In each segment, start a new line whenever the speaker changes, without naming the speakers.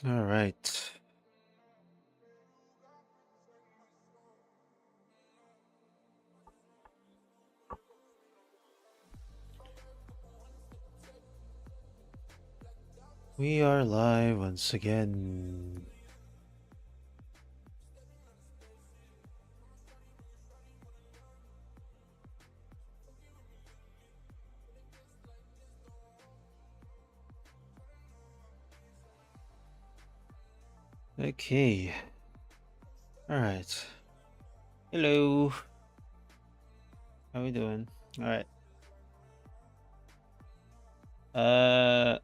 All right. We are live once again. Okay. All right. Hello. How we doing? All right. Uh,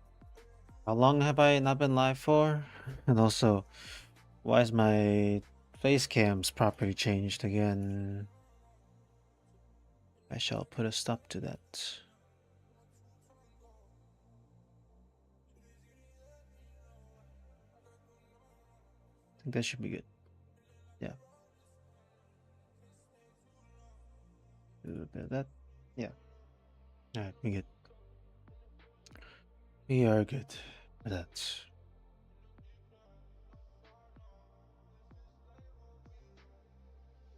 how long have I not been live for? And also, why is my face cams properly changed again? I shall put a stop to that. I think that should be good. Yeah. A little bit of that. Yeah. All right. We good. We are good for that.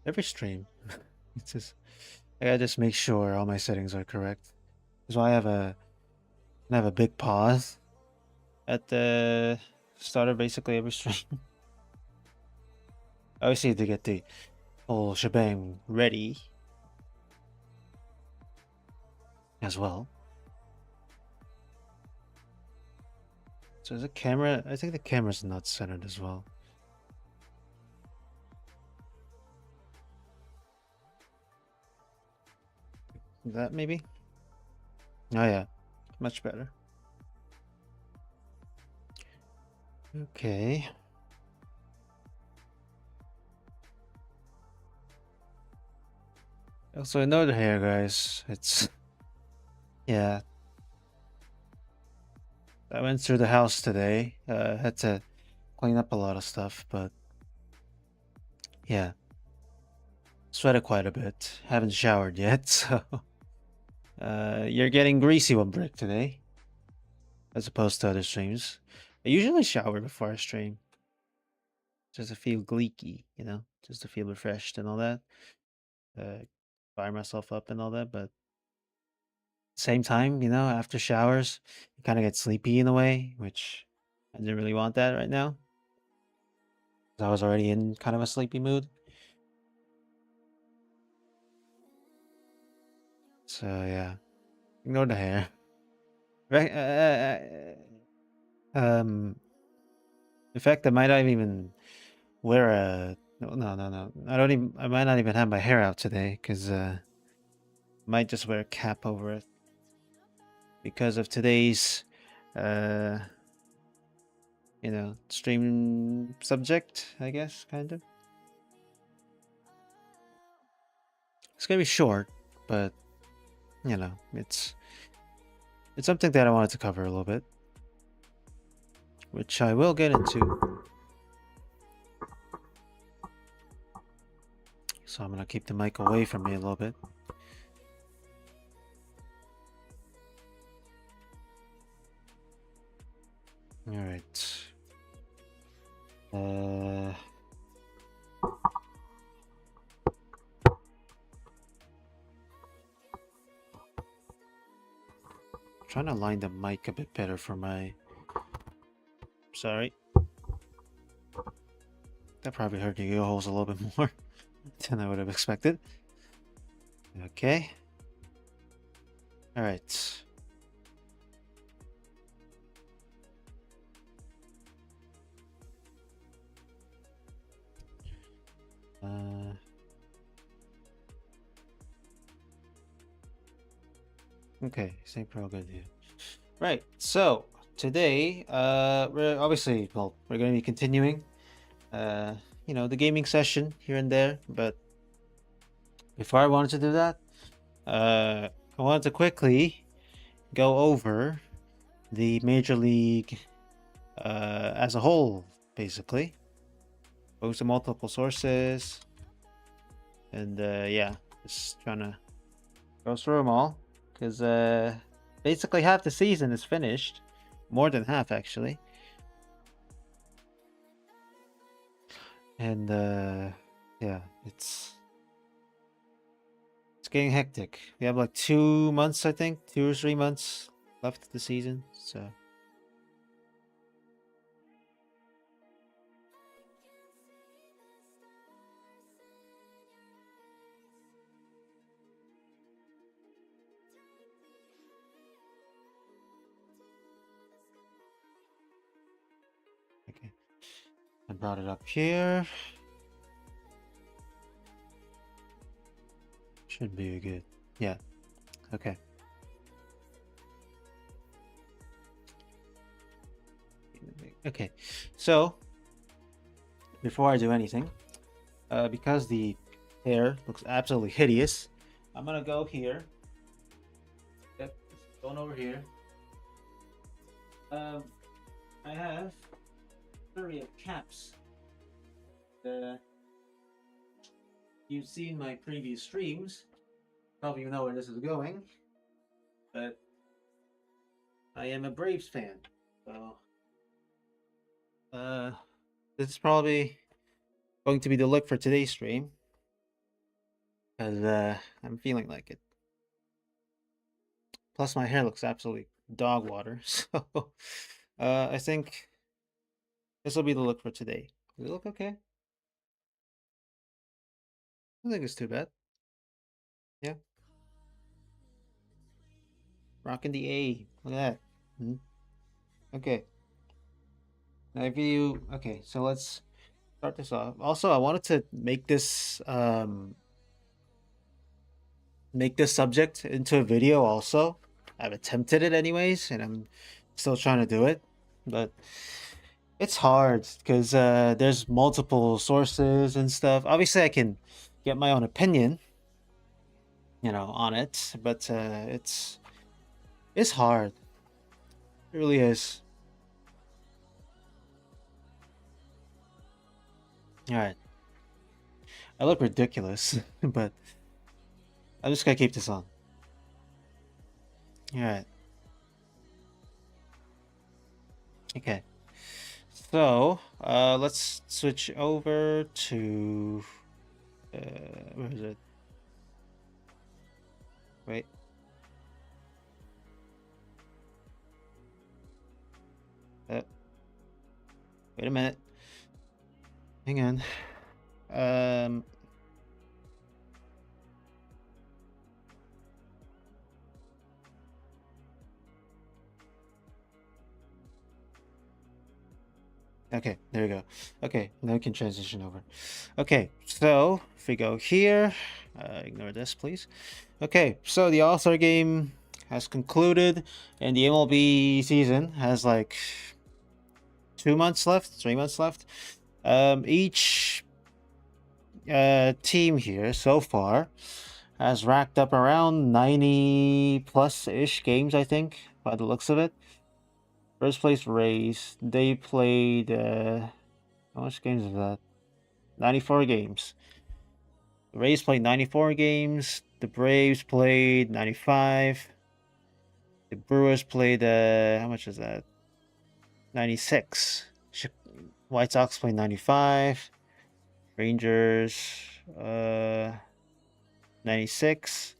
Every stream. It's just I gotta just make sure all my settings are correct. That's why I have a big pause at the start of basically every stream. I always need to get the whole shebang ready as well. So the camera, I think the camera's not centered as well. That maybe? Oh yeah, much better. Okay. Also, another hair, guys. It's yeah. I went through the house today. Had to clean up a lot of stuff, but yeah, sweated quite a bit. Haven't showered yet, so you're getting greasy one brick today, as opposed to other streams. I usually shower before I stream, just to feel gleeky, just to feel refreshed and all that. Uh, fire myself up and all that, but same time, after showers, you kind of get sleepy in a way, which I didn't really want that right now. 'Cause I was already in kind of a sleepy mood. So yeah, ignore the hair. Right? Um, in fact, I might not even wear a no. I don't even. I might not even have my hair out today because might just wear a cap over it because of today's uh stream subject. I guess kind of. It's gonna be short, but it's something that I wanted to cover a little bit, which I will get into. So I'm gonna keep the mic away from me a little bit. All right. Uh, trying to line the mic a bit better for my. Sorry. That probably hurt your ear holes a little bit more than I would have expected. Okay. All right. Uh, okay, same pro good here. Right. So today, we're going to be continuing, the gaming session here and there. But before I wanted to do that, I wanted to quickly go over the Major League as a whole, basically. Go to multiple sources, and yeah, just trying to go through them all because basically half the season is finished, more than half actually. And yeah, it's getting hectic. We have like 2 months, I think, 2 or 3 months left of the season. So okay, I brought it up here. Should be good. Yeah. Okay. Okay. So before I do anything, because the hair looks absolutely hideous, I'm gonna go here. Yep, going over here. Um, I have 30 of caps. You've seen my previous streams. Probably you know where this is going, but I am a Braves fan. So, uh, this is probably going to be the look for today's stream, because I'm feeling like it. Plus, my hair looks absolutely dog water. So, I think this will be the look for today. Does it look okay? I don't think it's too bad. Yeah, rocking the A. Look at that. Okay. Now, if you okay, so let's start this off. Also, I wanted to make this subject into a video. Also, I've attempted it anyways, and I'm still trying to do it, but it's hard because there's multiple sources and stuff. Obviously, I can get my own opinion, on it, but it's hard. It really is. All right, I look ridiculous, but I'm just gonna keep this on. All right. Okay. So, let's switch over to where is it? Wait. Uh, Wait a minute. Hang on. Um. Okay, there we go. Okay, now we can transition over. Okay, so if we go here, ignore this, please. Okay, so the All-Star game has concluded, and the MLB season has like 2 months left, 3 months left. Each team here so far has racked up around 90 plus ish games, I think, by the looks of it. First place Rays, they played how much games is that? 94 games. The Rays played 94 games. The Braves played 95. The Brewers played how much is that? 96. White Sox played 95. Rangers 96.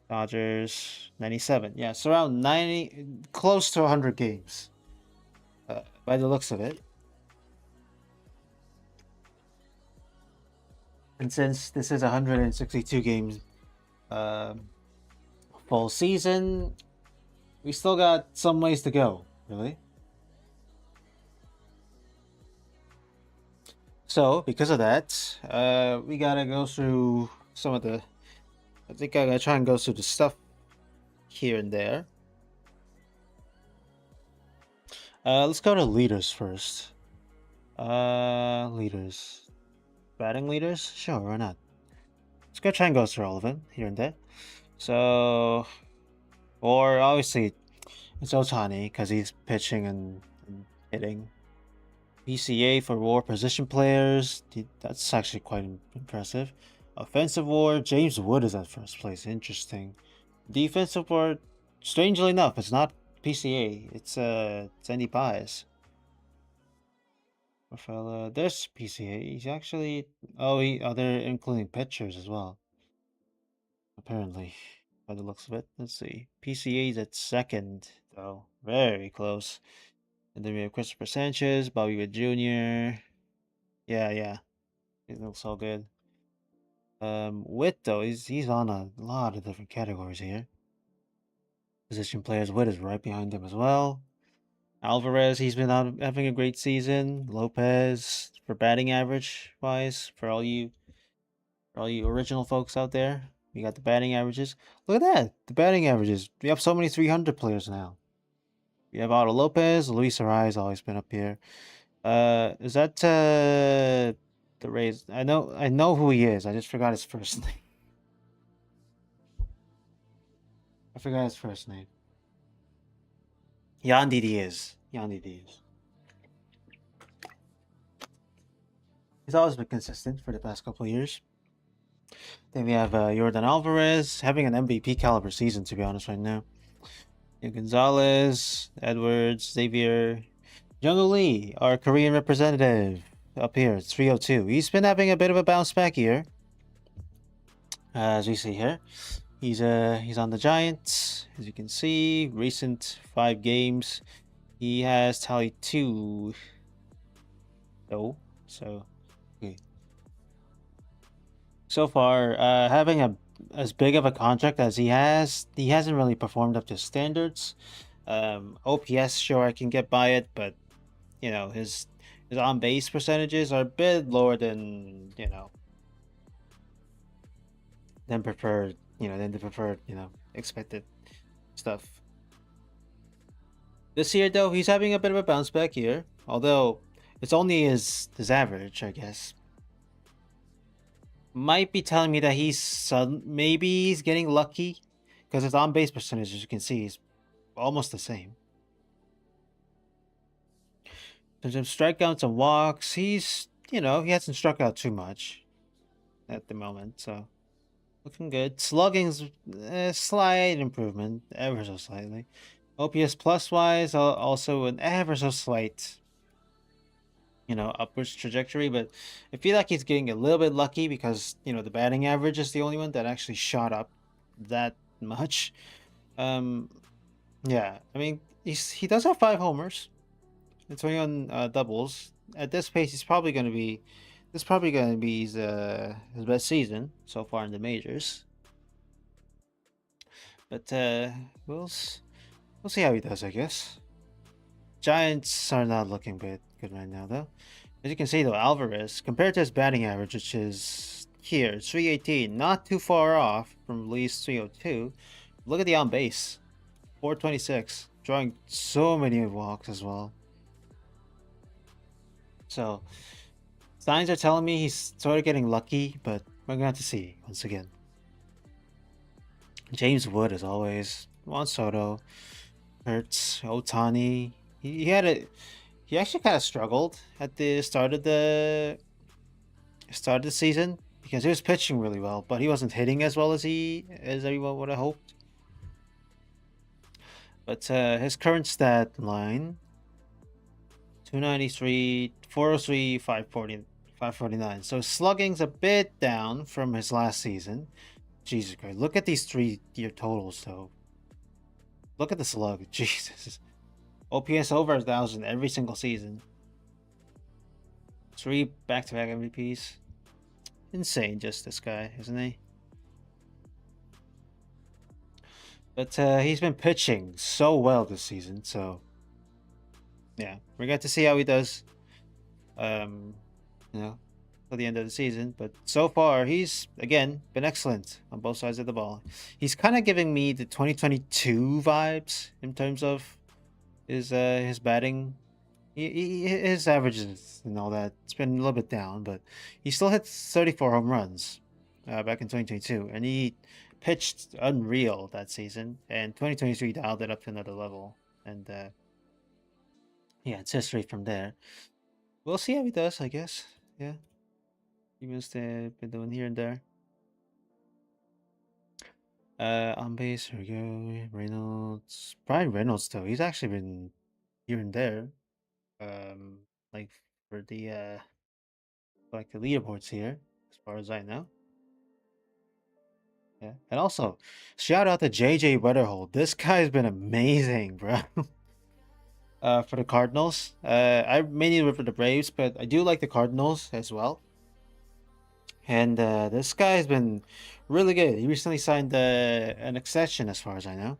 Dodgers 97. Yeah, so around 90, close to 100 games by the looks of it. And since this is 162 games full season, we still got some ways to go, really. So, because of that, we gotta go through some of the. I think I gotta try and go through the stuff here and there. Let's go to leaders first. Leaders. Batting leaders? Sure, why not? Let's go try and go through all of it here and there. So, or obviously, it's Otani because he's pitching and hitting. PCA for WAR position players. That's actually quite impressive. Offensive WAR, James Wood is at first place. Interesting. Defensive WAR, strangely enough, it's not PCA. It's Andy Pies. Rafaela, there's PCA. He's actually they're including pitchers as well. Apparently, by the looks of it. Let's see. PCA's at second, though. Very close. And then we have Christopher Sanchez, Bobby Witt Jr. Yeah, yeah. It looks all good. Witt though, he's on a lot of different categories here. Position players, Witt is right behind him as well. Alvarez, he's been out having a great season. Lopez for batting average wise, for all you original folks out there, we got the batting averages. Look at that, the batting averages. We have so many 300 players now. We have Otto Lopez, Luis Ariz always been up here. Is that the Rays? I know who he is. I just forgot his first name. I forgot his first name. Yandy Diaz. Yandy Diaz. He's always been consistent for the past couple of years. Then we have Jordan Alvarez having an MVP caliber season, to be honest, right now. And Gonzalez, Edwards, Xavier, Jung Lee, our Korean representative up here, 302. He's been having a bit of a bounce back year, as we see here. He's on the Giants, as you can see. Recent 5 games, he has tallied 2. No, so okay. So far, having a as big of a contract as he hasn't really performed up to standards. OPS, sure, I can get by it, but his on base percentages are a bit lower than than the preferred expected stuff. This year though, he's having a bit of a bounce back year, although it's only his average, I guess. Might be telling me that maybe he's getting lucky because his on base percentage, as you can see, is almost the same. In terms of strikeouts and walks, he hasn't struck out too much at the moment, so looking good. Slugging's a slight improvement, ever so slightly. OPS plus wise, also an ever so slight, upwards trajectory, but I feel like he's getting a little bit lucky because, the batting average is the only one that actually shot up that much. Yeah, I mean, he does have 5 homers. It's only on doubles. At this pace, this is probably going to be his best season so far in the majors. But we'll see how he does, I guess. Giants are not looking good right now, though. As you can see, though, Alvarez, compared to his batting average, which is here, 318, not too far off from Lee's 302. Look at the on base, 426, drawing so many walks as well. So, signs are telling me he's sort of getting lucky, but we're going to have to see once again. James Wood, as always. Juan Soto, Hurts, Otani. He actually kind of struggled at the start of the season because he was pitching really well, but he wasn't hitting as well as everyone would have hoped. But his current stat line: 293, 403, 540, 549. So slugging's a bit down from his last season. Jesus Christ! Look at these 3-year totals, though. Look at the slug. Jesus. OPS over 1,000 every single season. 3 back-to-back MVPs. Insane, just this guy, isn't he? But he's been pitching so well this season, so yeah, we're going to see how he does. For the end of the season. But so far, he's again been excellent on both sides of the ball. He's kind of giving me the 2022 vibes in terms of his batting. His averages and all that, it's been a little bit down, but he still hit 34 home runs back in 2022, and he pitched unreal that season. And 2023 dialed it up to another level, and yeah, it's history from there. We'll see how he does, I guess. Yeah, he must have been doing here and there. On base, here we go. Reynolds, Brian Reynolds, though, he's actually been here and there. Like for the like the leaderboards here, as far as I know. Yeah, and also shout out to JJ Wetterhold. This guy's been amazing, bro. For the Cardinals, I mainly root for the Braves, but I do like the Cardinals as well. And this guy's been really good. He recently signed an extension, as far as I know.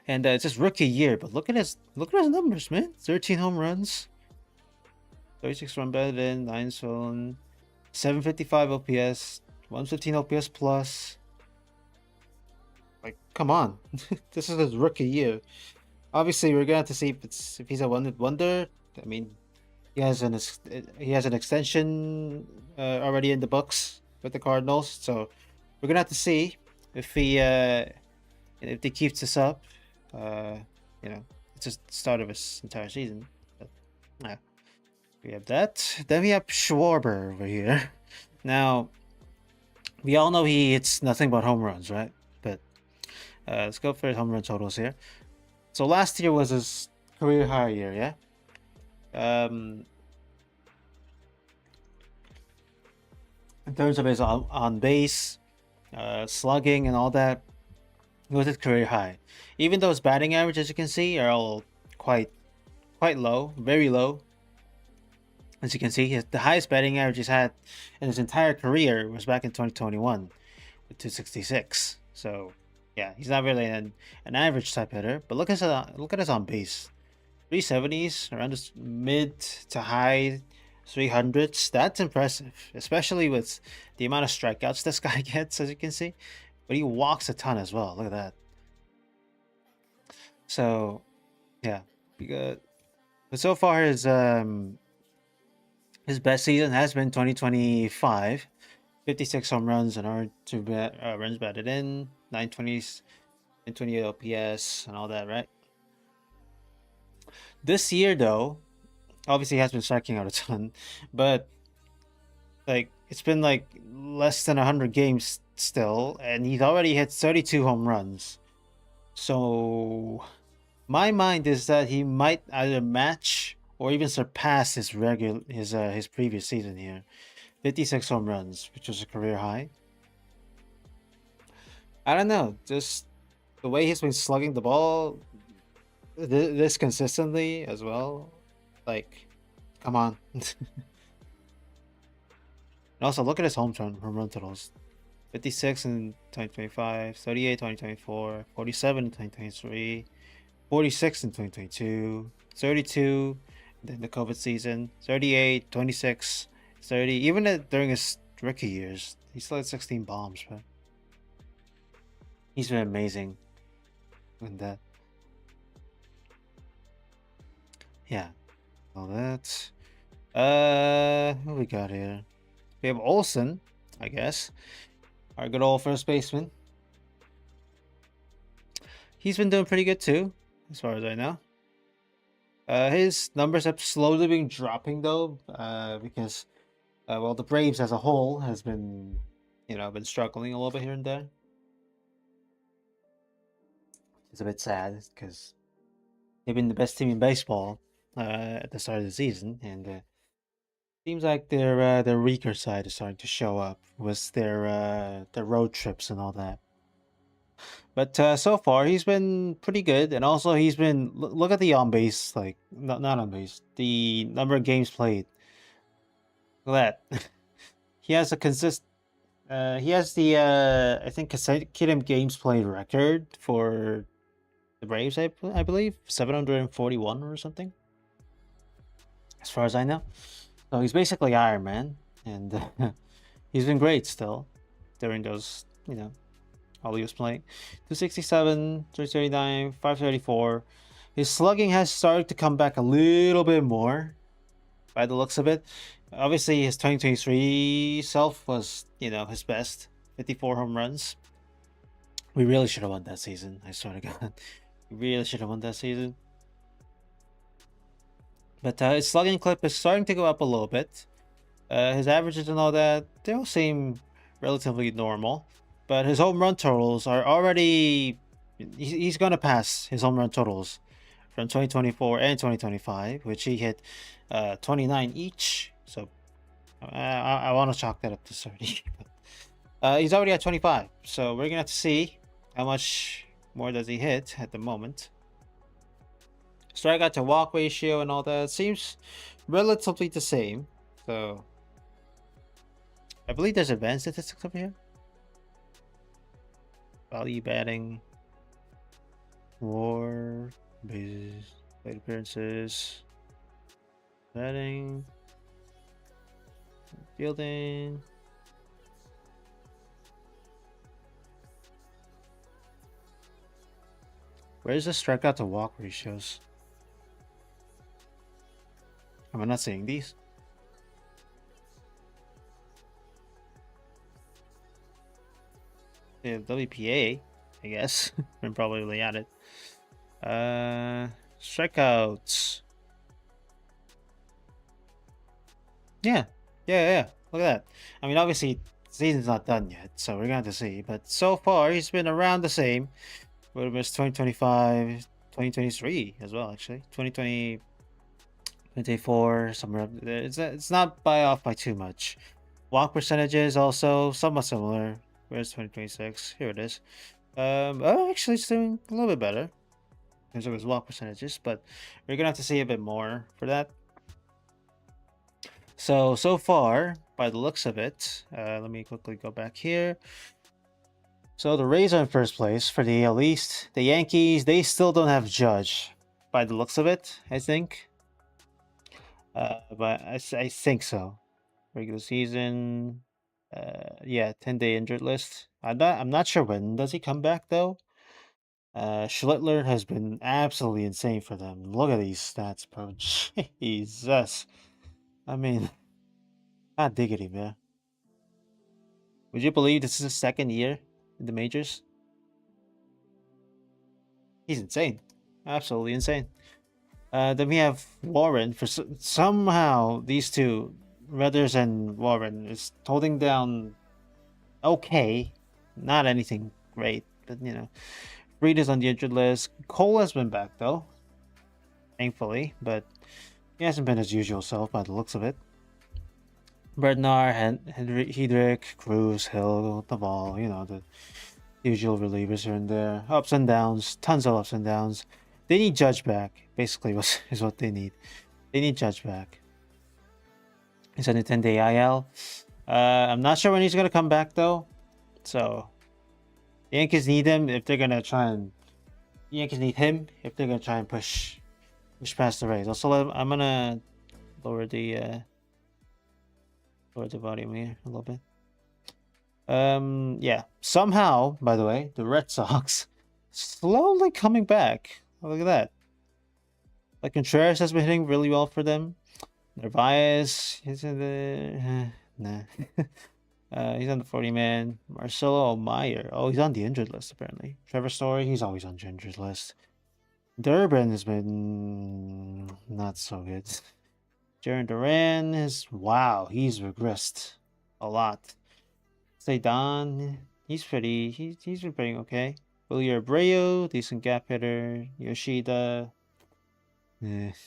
And it's his rookie year, but look at his numbers, man. 13 home runs, 36 run batted in, 9 stolen, 755 OPS, 115 OPS plus. Like, come on, this is his rookie year. Obviously, we're gonna have to see if he's a one wonder. I mean, he has an extension already in the books with the Cardinals, so we're gonna have to see if he keeps this up. Uh, you know, it's just the start of his entire season. But, yeah, we have that. Then we have Schwarber over here. Now, we all know he hits nothing but home runs, right? But let's go for his home run totals here. So last year was his career high year, yeah. In terms of his on base, slugging, and all that, it was his career high. Even though his batting average, as you can see, are all quite low, very low. As you can see, the highest batting average he's had in his entire career was back in 2021 with 266. So, yeah, he's not really an average type hitter. But look at his on base, 370s, around this mid to high 300s. That's impressive, especially with the amount of strikeouts this guy gets, as you can see. But he walks a ton as well. Look at that. So, yeah, because but so far his best season has been 2025. 56 home runs and runs batted in, 920s and 28 OPS and all that, right? This year, though, obviously he has been striking out a ton, but like it's been like less than 100 games still, and he's already hit 32 home runs. So my mind is that he might either match or even surpass his previous season here. 56 home runs, which was a career high. I don't know, just the way he's been slugging the ball this consistently as well. Like, come on. And also, look at his home run totals: 56 in 2025, 38 2024, 47 in 2023, 46 in 2022, 32 then the COVID season, 38, 26, 30. Even during his rookie years, he still had 16 bombs, but he's been amazing in that. Yeah, all that. What we got here? We have Olsen, I guess, our good old first baseman. He's been doing pretty good too, as far as I know. His numbers have slowly been dropping though, because well, the Braves as a whole has been, been struggling a little bit here and there. It's a bit sad because they've been the best team in baseball at the start of the season, and seems like their weaker side is starting to show up with their road trips and all that. But so far he's been pretty good, and also he's been look at the on base, like not on base, the number of games played. Look at that. He has a consist. He has the I think consecutive games played record for the Braves. I believe 741 or something, as far as I know. So he's basically Iron Man, and he's been great still during those while he was playing. 267, 339, 534. His slugging has started to come back a little bit more by the looks of it. Obviously, his 2023 self was, his best. 54 home runs. We really should have won that season. I swear to God. We really should have won that season. But his slugging clip is starting to go up a little bit. His averages and all that, they all seem relatively normal. But his home run totals are already... He's going to pass his home run totals from 2024 and 2025, which he hit 29 each. So I want to chalk that up to 30. He's already at 25, so we're gonna have to see how much more does he hit at the moment. Strikeout to walk ratio and all that seems relatively the same. So I believe there's advanced statistics over here. Value batting, WAR, bases, plate appearances, batting, fielding. Where's the strikeout to walk ratios? Am I not seeing these? Yeah, WPA, I guess. I'm probably at it. Strikeouts. Yeah. Yeah. Look at that. I mean, obviously, season's not done yet, so we're gonna have to see. But so far, he's been around the same. Would have missed 2025, 2023 as well, actually. 2020, 2024, somewhere up there. It's not off by too much. Walk percentages also somewhat similar. Where's 2026? Here it is. Actually, it's doing a little bit better in terms of his walk percentages, but we're gonna have to see a bit more for that. So far, by the looks of it, let me quickly go back here. So the Rays are in first place for the AL East. The Yankees, they still don't have Judge, by the looks of it, I think. But I think so. Regular season, yeah, 10-day injured list. I'm not sure when does he come back though. Schlittler has been absolutely insane for them. Look at these stats, bro. Jesus. I mean, God diggity, man. Would you believe this is his second year in the majors? He's insane. Absolutely insane. Then we have Warren. For somehow these two, Rudders and Warren, is holding down okay. Not anything great, but you know. Reed is on the injured list. Cole has been back though, thankfully, but he hasn't been his usual self by the looks of it. Bednar, Hedrick, Cruz, Hill, Naval, you know, the usual relievers here and there. Ups and downs, tons of ups and downs. They need Judge back, basically, is what they need. They need Judge back. He's on a 10-day IL. I'm not sure when he's going to come back, though. So, the Yankees need him if they're going to try and... The Yankees need him if they're going to try and push past the Rays. Also, I'm going to lower the volume here a little bit. Yeah. Somehow, by the way, the Red Sox slowly coming back. Look at that. Like Contreras has been hitting really well for them. Narvaez, he's in the nah. He's on the 40-man. Marcelo Meyer. Oh, he's on the injured list apparently. Trevor Story, he's always on the injured list. Durbin has been not so good. Jaron Duran is he's regressed a lot. Say Don, he's been pretty okay. Willier Abreu, decent gap hitter. Yoshida. Where's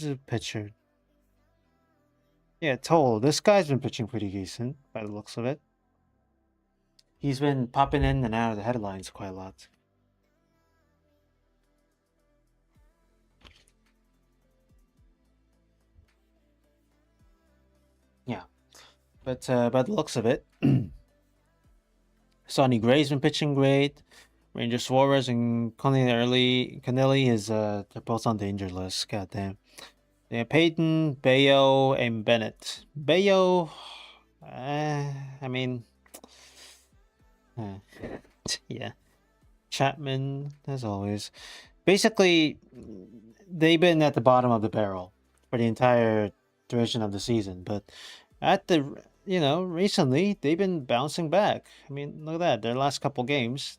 the pitcher? Yeah, Toll. This guy's been pitching pretty decent by the looks of it. He's been popping in and out of the headlines quite a lot. Yeah, but by the looks of it, Sonny Gray's been pitching great. Ranger Suarez and Connelly is they're both on the injured list. Goddamn. Yeah, Peyton, Bayo, and Bennett. Bayo, I mean, yeah. Chapman, as always. Basically, they've been at the bottom of the barrel for the entire duration of the season, but recently they've been bouncing back. I mean, look at that. Their last couple games,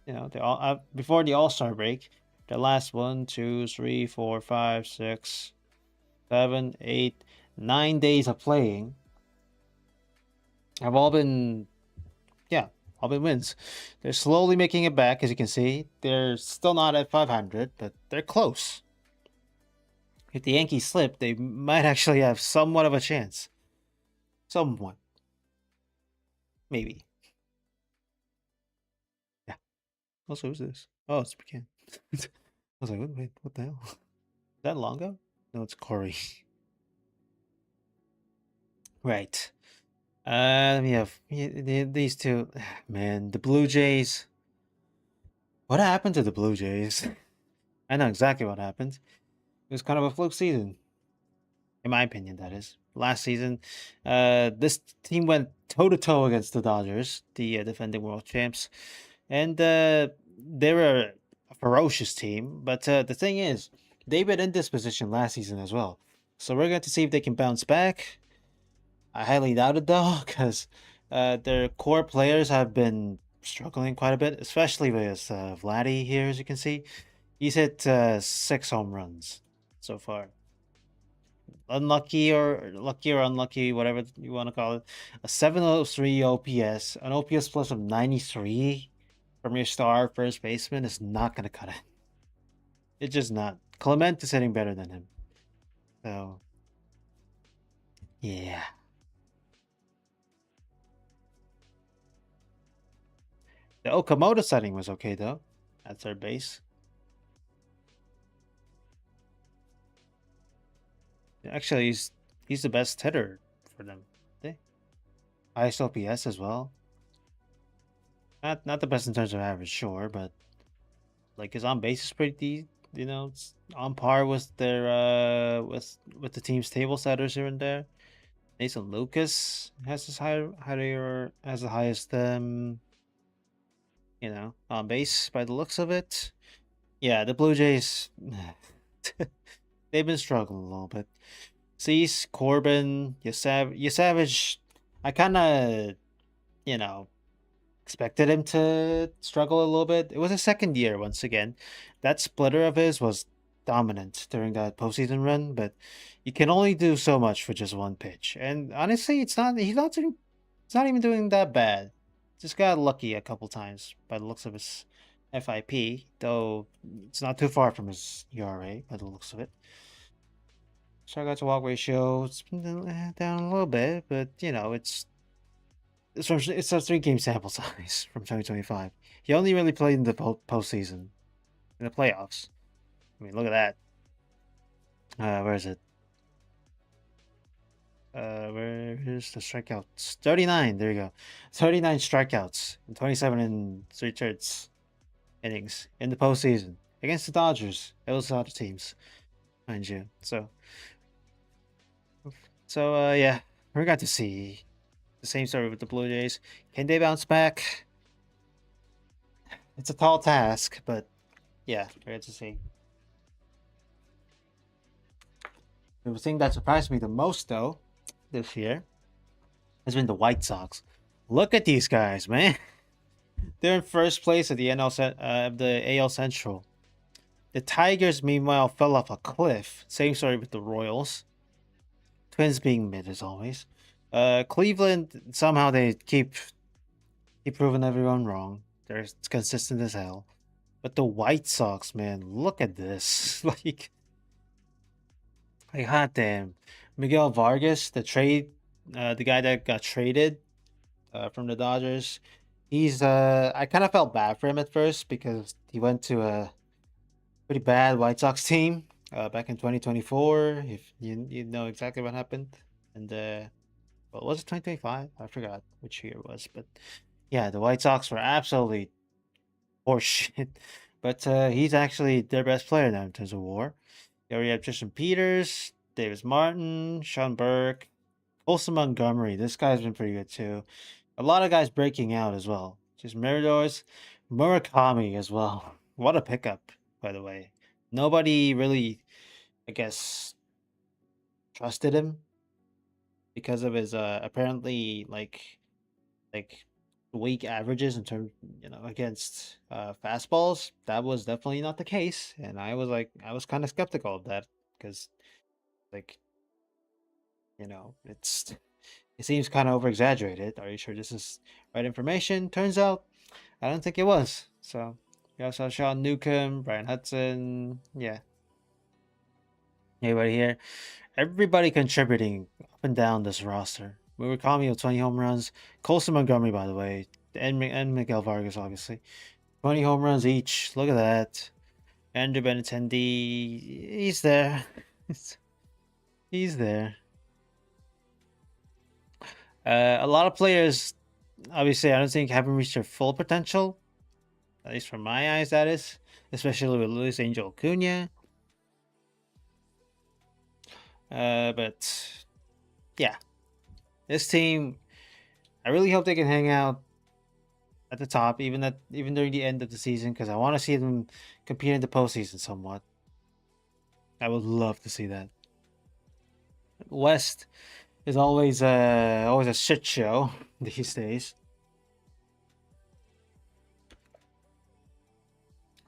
they all before the All-Star break, the last 1, 2, 3, 4, 5, 6, 7, 8, 9 days of playing have all been, all been wins. They're slowly making it back, as you can see. They're still not at 500, but they're close. If the Yankees slip, they might actually have somewhat of a chance. Somewhat. Maybe. Yeah. Also, who's this? Oh, it's Pecan. I was like, wait, what the hell? Is that Longo? No, it's Corey. Right. We have these two. Man, the Blue Jays. What happened to the Blue Jays? I know exactly what happened. It was kind of a fluke season, in my opinion. That is last season. This team went toe to toe against the Dodgers, the defending world champs, and they were a ferocious team. But the thing is, they've been in this position last season as well. So we're going to see if they can bounce back. I highly doubt it though, because their core players have been struggling quite a bit, especially with Vladdy here, as you can see. He's hit 6 home runs so far. Unlucky or lucky or unlucky, whatever you want to call it. A 703 OPS, an OPS plus of 93 from your star first baseman is not going to cut it. It's just not. Clement is hitting better than him. So, yeah. The Okamoto setting was okay, though, at third base. Actually, he's the best hitter for them. Highest OPS as well. Not the best in terms of average, sure, but like his on base is pretty, it's on par with their with the team's table setters here and there. Nathan Lucas has his higher has the highest on base by the looks of it. Yeah, the Blue Jays they've been struggling a little bit. Cease, Corbin, Yasavage, I kinda, you know, expected him to struggle a little bit. It was his second year once again. That splitter of his was dominant during that postseason run, but you can only do so much for just one pitch. And honestly, it's not even doing that bad. Just got lucky a couple times by the looks of his FIP, though it's not too far from his ERA by the looks of it. Strikeout to walk ratio, it's been down a little bit, but it's a 3-game sample size from 2025. He only really played in the postseason, in the playoffs. I mean, look at that. Where is it? Where's the strikeouts? 39. There you go. 39 strikeouts and 27 in 3/3 innings in the postseason against the Dodgers. Those other teams, mind you. So yeah, we got to see the same story with the Blue Jays. Can they bounce back? It's a tall task, but yeah, we got to see. The thing that surprised me the most, though, this year has been the White Sox. Look at these guys, man. They're in first place at the the AL Central. The Tigers, meanwhile, fell off a cliff. Same story with the Royals. Twins being mid as always. Cleveland, somehow they keep proving everyone wrong. They're consistent as hell. But the White Sox, man, look at this. Hot damn. Miguel Vargas, the guy that got traded from the Dodgers. I kind of felt bad for him at first because he went to a pretty bad White Sox team back in 2024. If you know exactly what happened, and well, was it 2025? I forgot which year it was, but yeah, the White Sox were absolutely horseshit. But he's actually their best player now in terms of WAR. They already have Tristan Peters, Davis Martin, Sean Burke, Olson Montgomery. This guy's been pretty good too. A lot of guys breaking out as well. Just Miradors, Murakami as well. What a pickup, by the way. Nobody really, I guess, trusted him because of his apparently like weak averages in terms, against fastballs. That was definitely not the case, and I was kind of skeptical of that because, like, it's It seems kind of over exaggerated. Are you sure this is right information? Turns out, I don't think it was. So, we also have Sean Newcomb, Brian Hudson. Yeah, everybody here. Everybody contributing up and down this roster. Murakami with 20 home runs. Colson Montgomery, by the way. And Miguel Vargas, obviously. 20 home runs each. Look at that. Andrew Benintendi. He's there. He's there. A lot of players, obviously, I don't think haven't reached their full potential. At least from my eyes, that is. Especially with Luis Angel Acuna. But yeah, this team, I really hope they can hang out at the top, even during the end of the season, because I want to see them compete in the postseason somewhat. I would love to see that. West is always a shit show these days.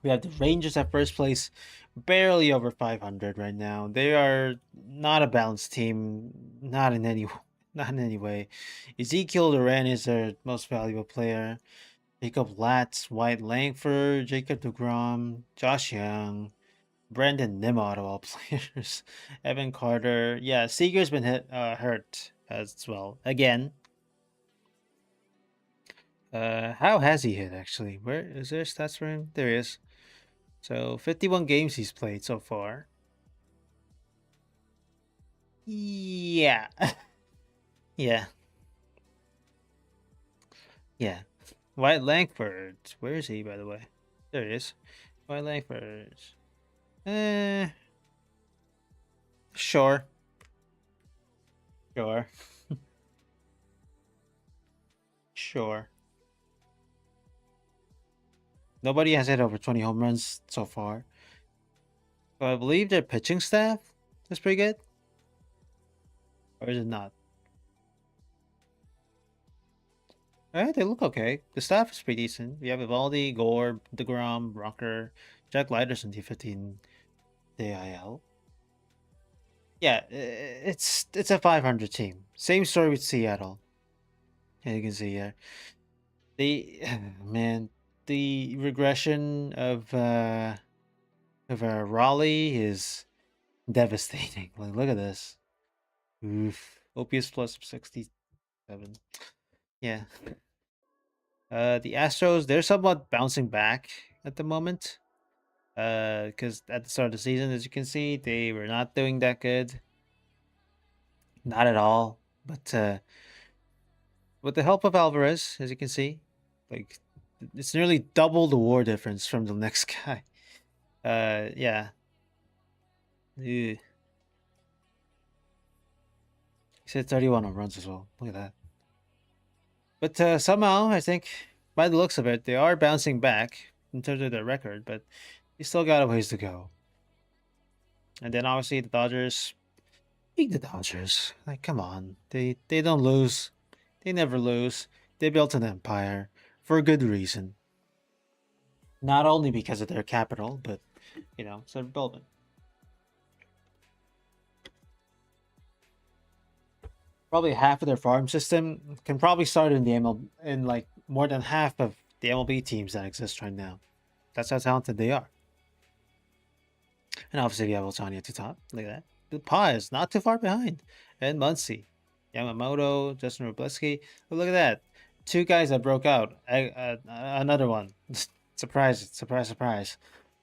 We have the Rangers at first place, barely over 500 right now. They are not a balanced team, not in any not in any way. Ezekiel Duran is their most valuable player. Jacob Latz, White Langford, Jacob DeGrom, Josh Young, Brandon Nimmo of all players, Evan Carter. Yeah, Seager's been hurt as well again. How has he hit actually? Where is there stats for him? There he is. So 51 games he's played so far. Yeah. Yeah. Yeah. White Langford. Where is he, by the way? There he is. White Langford. Eh. Sure. Sure. Sure. Nobody has hit over 20 home runs so far. But I believe their pitching staff is pretty good. Or is it not? Alright, they look okay. The staff is pretty decent. We have Evaldi, Gore, DeGrom, Rocker, Jack Leiter's in D15 DIL. Yeah, it's a 500 team. Same story with Seattle. Yeah, you can see here. The man, the regression of Raleigh is devastating. Like, look at this. Oof. OPS plus 67. Yeah. The Astros, they're somewhat bouncing back at the moment. Because at the start of the season, as you can see, they were not doing that good. Not at all. But with the help of Alvarez, as you can see, like it's nearly double the WAR difference from the next guy. Yeah. Ew. He said 31 on runs as well. Look at that. But somehow, I think, by the looks of it, they are bouncing back in terms of their record, but they still got a ways to go. And then obviously the Dodgers, beat the Dodgers. Like, come on, they don't lose. They never lose. They built an empire for a good reason. Not only because of their capital, but it's their building. Probably half of their farm system can probably start in the ML in like more than half of the MLB teams that exist right now. That's how talented they are. And obviously, we have Otani at the top. Look at that. The Pa is not too far behind. And Muncy, Yamamoto, Justin Robleski. Look at that. Two guys that broke out. Another one. Surprise, surprise, surprise.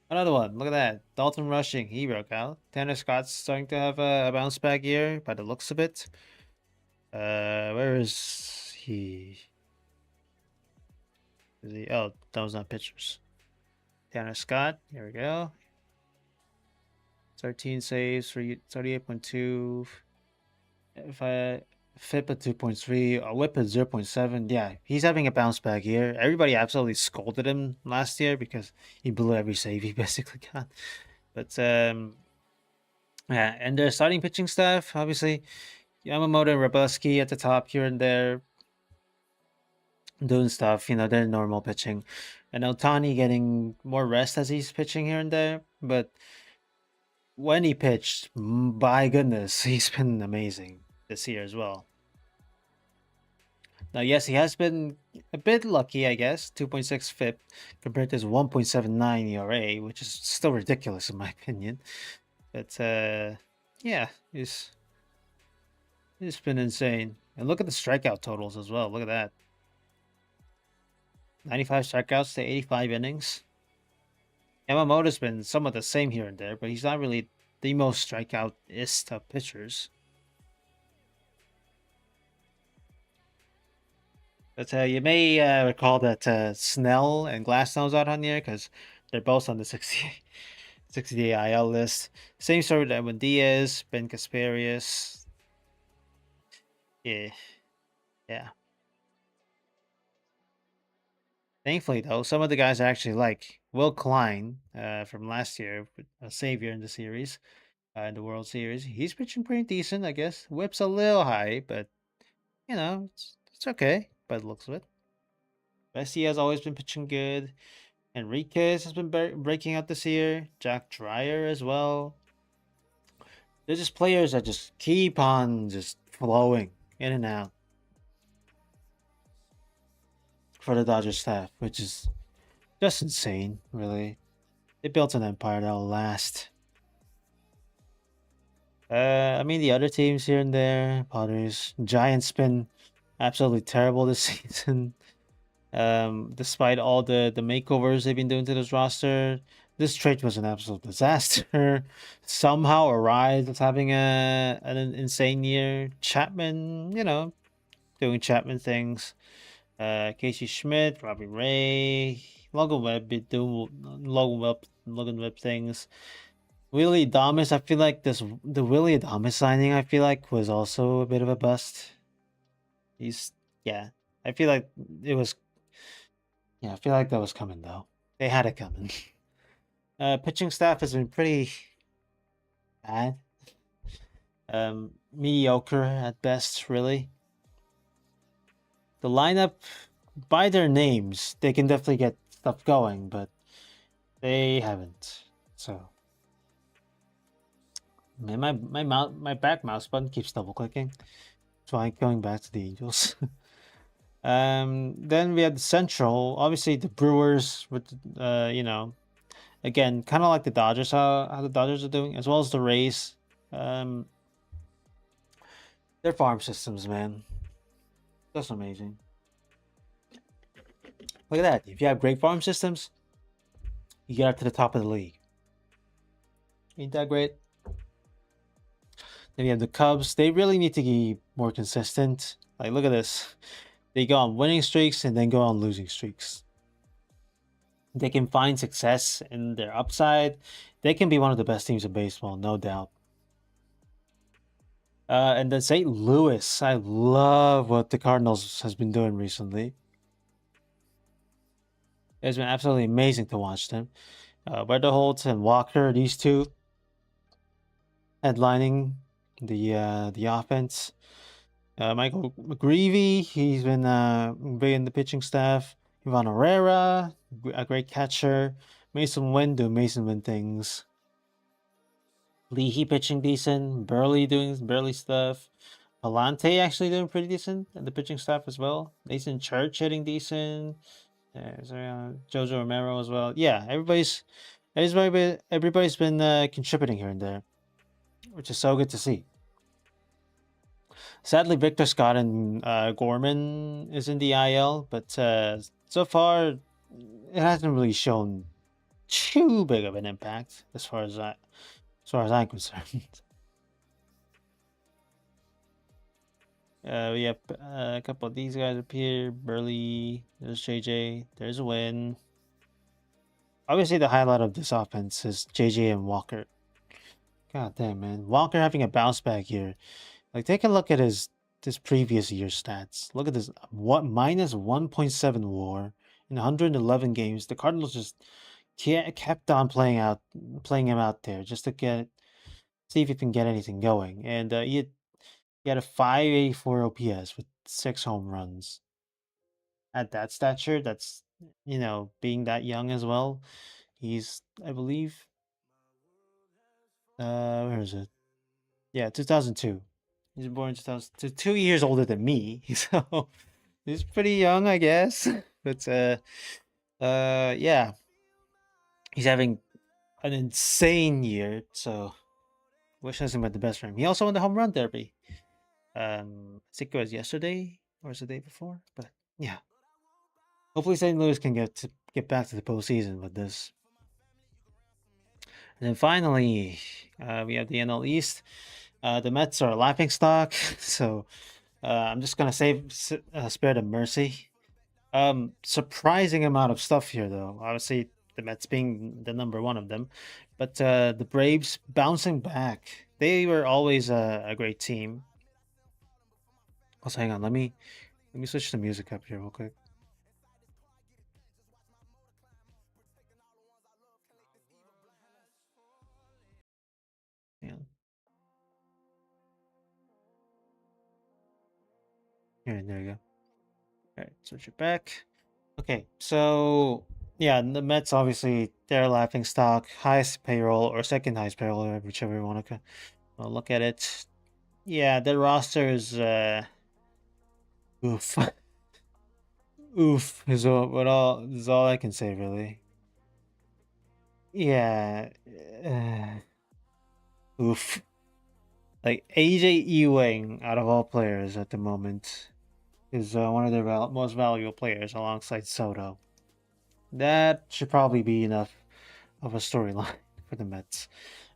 Another one. Look at that. Dalton Rushing. He broke out. Tanner Scott's starting to have a bounce back year by the looks of it. Where is he? Is he? Oh, those not pictures. Tanner Scott. Here we go. 13 saves for 38.2. If I FIP at 2.3, a whip at 0.7. Yeah, he's having a bounce back year. Everybody absolutely scolded him last year because he blew every save he basically got. But yeah, and their starting pitching staff, obviously, Yamamoto and Robleski at the top here and there doing stuff, they're normal pitching. And Otani getting more rest as he's pitching here and there. But when he pitched, by goodness, he's been amazing this year as well. Now, yes, he has been a bit lucky, I guess. 2.6 FIP compared to his 1.79 ERA, which is still ridiculous in my opinion. But yeah, he's been insane. And look at the strikeout totals as well. Look at that. 95 strikeouts to 85 innings. Yamamoto's been somewhat the same here and there, but he's not really the most strikeout-ist of pitchers. But you may recall that Snell and Glasnow's out on here because they're both on the 60-day IL list. Same story with Edwin Diaz, Ben Kasparius. Yeah, yeah. Thankfully, though, some of the guys are actually like Will Klein from last year, a savior in the series, in the World Series. He's pitching pretty decent, I guess. Whip's a little high, but it's okay by the looks of it. Bessie has always been pitching good. Enriquez has been breaking out this year. Jack Dreyer as well. They're just players that just keep on just flowing in and out for the Dodgers staff, which is just insane, really. They built an empire that'll last. I mean, the other teams here and there, Potters, Giants been absolutely terrible this season. Despite all the makeovers they've been doing to this roster, this trade was an absolute disaster. Somehow Arise is having an insane year. Chapman, doing Chapman things. Casey Schmidt, Robbie Ray, Logan Webb be doing Logan Webb things. Willie Adames, I feel like the Willie Adames signing, I feel like was also a bit of a bust. Yeah, I feel like it was. Yeah, I feel like that was coming though. They had it coming. Pitching staff has been pretty bad. Mediocre at best, really. The lineup, by their names, they can definitely get stuff going, but they haven't. So, man, my back mouse button keeps double clicking. So I'm going back to the Angels. Then we had the Central. Obviously, the Brewers with again, kind of like the Dodgers, how the Dodgers are doing, as well as the Rays. Their farm systems, man, that's amazing. Look at that. If you have great farm systems, you get up to the top of the league. Ain't that great? Then you have the Cubs. They really need to be more consistent. Like, look at this. They go on winning streaks and then go on losing streaks. They can find success in their upside. They can be one of the best teams in baseball, no doubt. And then St. Louis. I love what the Cardinals has been doing recently. It's been absolutely amazing to watch them. Weatherholt and Walker, these two headlining the offense. Michael McGreevy, he's been big in the pitching staff. Ivan Herrera, a great catcher. Mason Wynn doing Mason Wynn things. Leahy pitching decent. Burley doing Burley stuff. Palante actually doing pretty decent in the pitching staff as well. Nathan Church hitting decent. Jojo Romero as well. Yeah, everybody's been contributing here and there, which is so good to see. Sadly, Victor Scott and Gorman is in the IL, but so far it hasn't really shown too big of an impact as far as I'm concerned. We have a couple of these guys up here. Burley, there's JJ, there's a win. Obviously, the highlight of this offense is JJ and Walker. God damn, man. Walker having a bounce back here. Like, take a look at his previous year stats. Look at this. Minus 1.7 WAR in 111 games. The Cardinals just kept on playing him out there just to see if he can get anything going. And he had a 584 OPS with 6 home runs. At that stature, that's being that young as well. He's, I believe, where is it? Yeah, 2002. He's born in 2000, 2 years older than me. So He's pretty young, I guess. But yeah, he's having an insane year. So wish nothing but the best for him. He also won the home run derby. I think it was yesterday or was it the day before. But yeah, hopefully St. Louis can get back to the postseason with this. And then finally, we have the NL East. The Mets are a laughing stock, so I'm just gonna spare them mercy. Surprising amount of stuff here, though. Obviously, the Mets being the number one of them, but the Braves bouncing back. They were always a great team. Also, hang on, let me switch the music up here real quick. Yeah, here, there you go. All right, switch it back. Okay, so yeah, the Mets obviously they're a laughing stock, highest payroll or second highest payroll, whichever you want to look at it. Yeah, their roster is oof, oof is all I can say really. Yeah, oof. Like AJ Ewing, out of all players at the moment, is one of their most valuable players alongside Soto. That should probably be enough of a storyline for the Mets.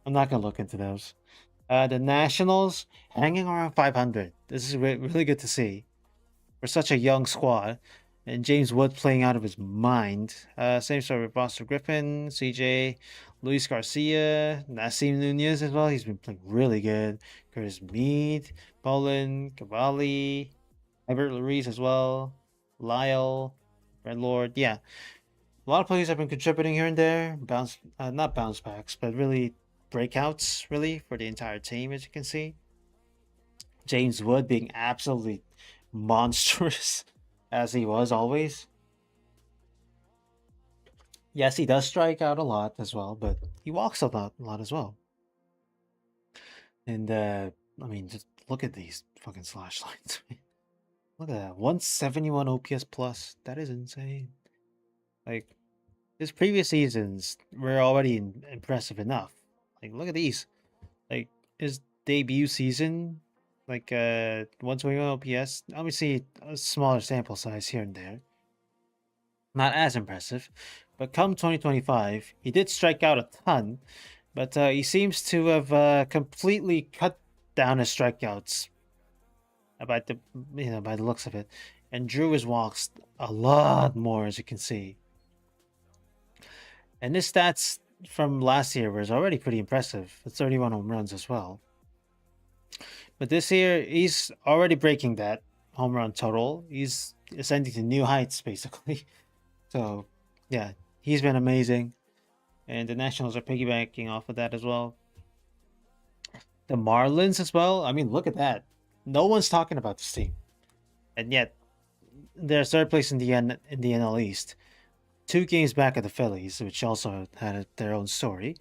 I'm not gonna look into those. The Nationals hanging around 500. This is really good to see for such a young squad. And James Wood playing out of his mind. Same story with Buster Griffin, CJ, Luis Garcia, Nassim Nunez as well. He's been playing really good. Curtis Mead, Bolin, Cavalli, Everett Luis as well, Lyle, Red Lord. Yeah, a lot of players have been contributing here and there. Not bounce backs, but really breakouts, really for the entire team, as you can see. James Wood being absolutely monstrous as he was always. Yes, he does strike out a lot as well, but he walks a lot as well. And I mean, just look at these fucking slash lines. Look at that, 171 OPS plus. That is insane. Like his previous seasons were already impressive enough. Like look at these. Like his debut season, like 121 OPS. Obviously, a smaller sample size here and there, not as impressive. But come 2025, he did strike out a ton, but he seems to have completely cut down his strikeouts by the by the looks of it, and drew his walks a lot more, as you can see. And his stats from last year was already pretty impressive. 31 home runs as well. But this year, he's already breaking that home run total. He's ascending to new heights, basically. So, yeah, he's been amazing. And the Nationals are piggybacking off of that as well. The Marlins as well. I mean, look at that. No one's talking about this team. And yet, they're third place in the NL East. 2 games back of the Phillies, which also had their own story.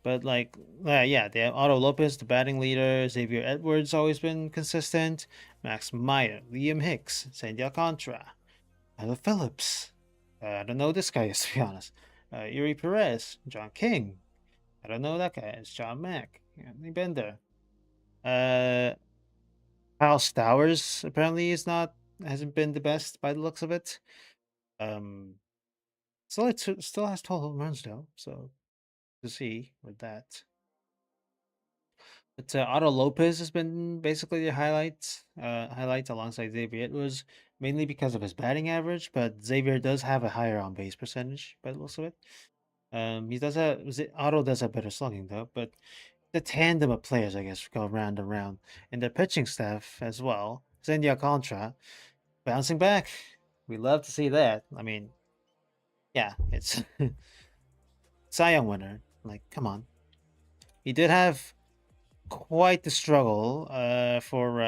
But like, yeah, they have Otto Lopez, the batting leader. Xavier Edwards always been consistent. Max Meyer, Liam Hicks, Sandy Alcantara, Tyler Phillips. I don't know this guy is, to be honest. Yuri Perez, John King. I don't know that guy. It's John Mack. Anthony Bender. Uh, Kyle Stowers apparently hasn't been the best by the looks of it. Um, still has 12 home runs though, so to see with that. But Otto Lopez has been basically the highlight alongside Xavier. It was mainly because of his batting average, but Xavier does have a higher on base percentage by the looks of it. Otto does have better slugging though, but the tandem of players, I guess, go round and round, and their pitching staff as well. Sandy Alcantara bouncing back. We love to see that. I mean, yeah, it's Cy Young winner. Like, come on. He did have quite the struggle for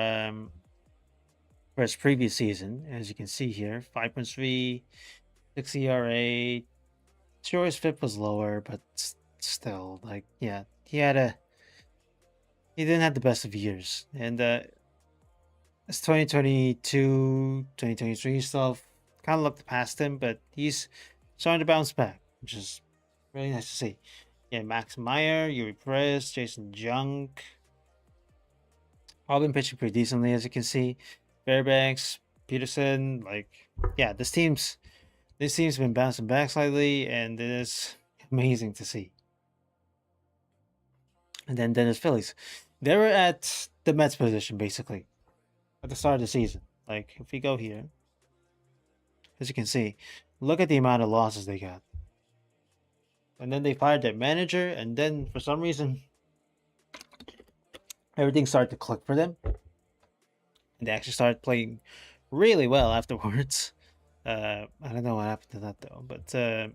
his previous season, as you can see here. 5.3, 6 ERA. Sure, his FIP was lower, but still, like, yeah, he didn't have the best of years, and It's 2022, 2023 stuff. Kind of looked past him, but he's starting to bounce back, which is really nice to see. Yeah, Max Meyer, Yuri Perez, Jason Junk, all been pitching pretty decently, as you can see. Fairbanks, Peterson, like, yeah, this team's been bouncing back slightly, and it is amazing to see. And then there's Phillies. They were at the Mets position basically at the start of the season. Like, if we go here, as you can see, look at the amount of losses they got. And then they fired their manager, and then for some reason, everything started to click for them. And they actually started playing really well afterwards. I don't know what happened to that though, but so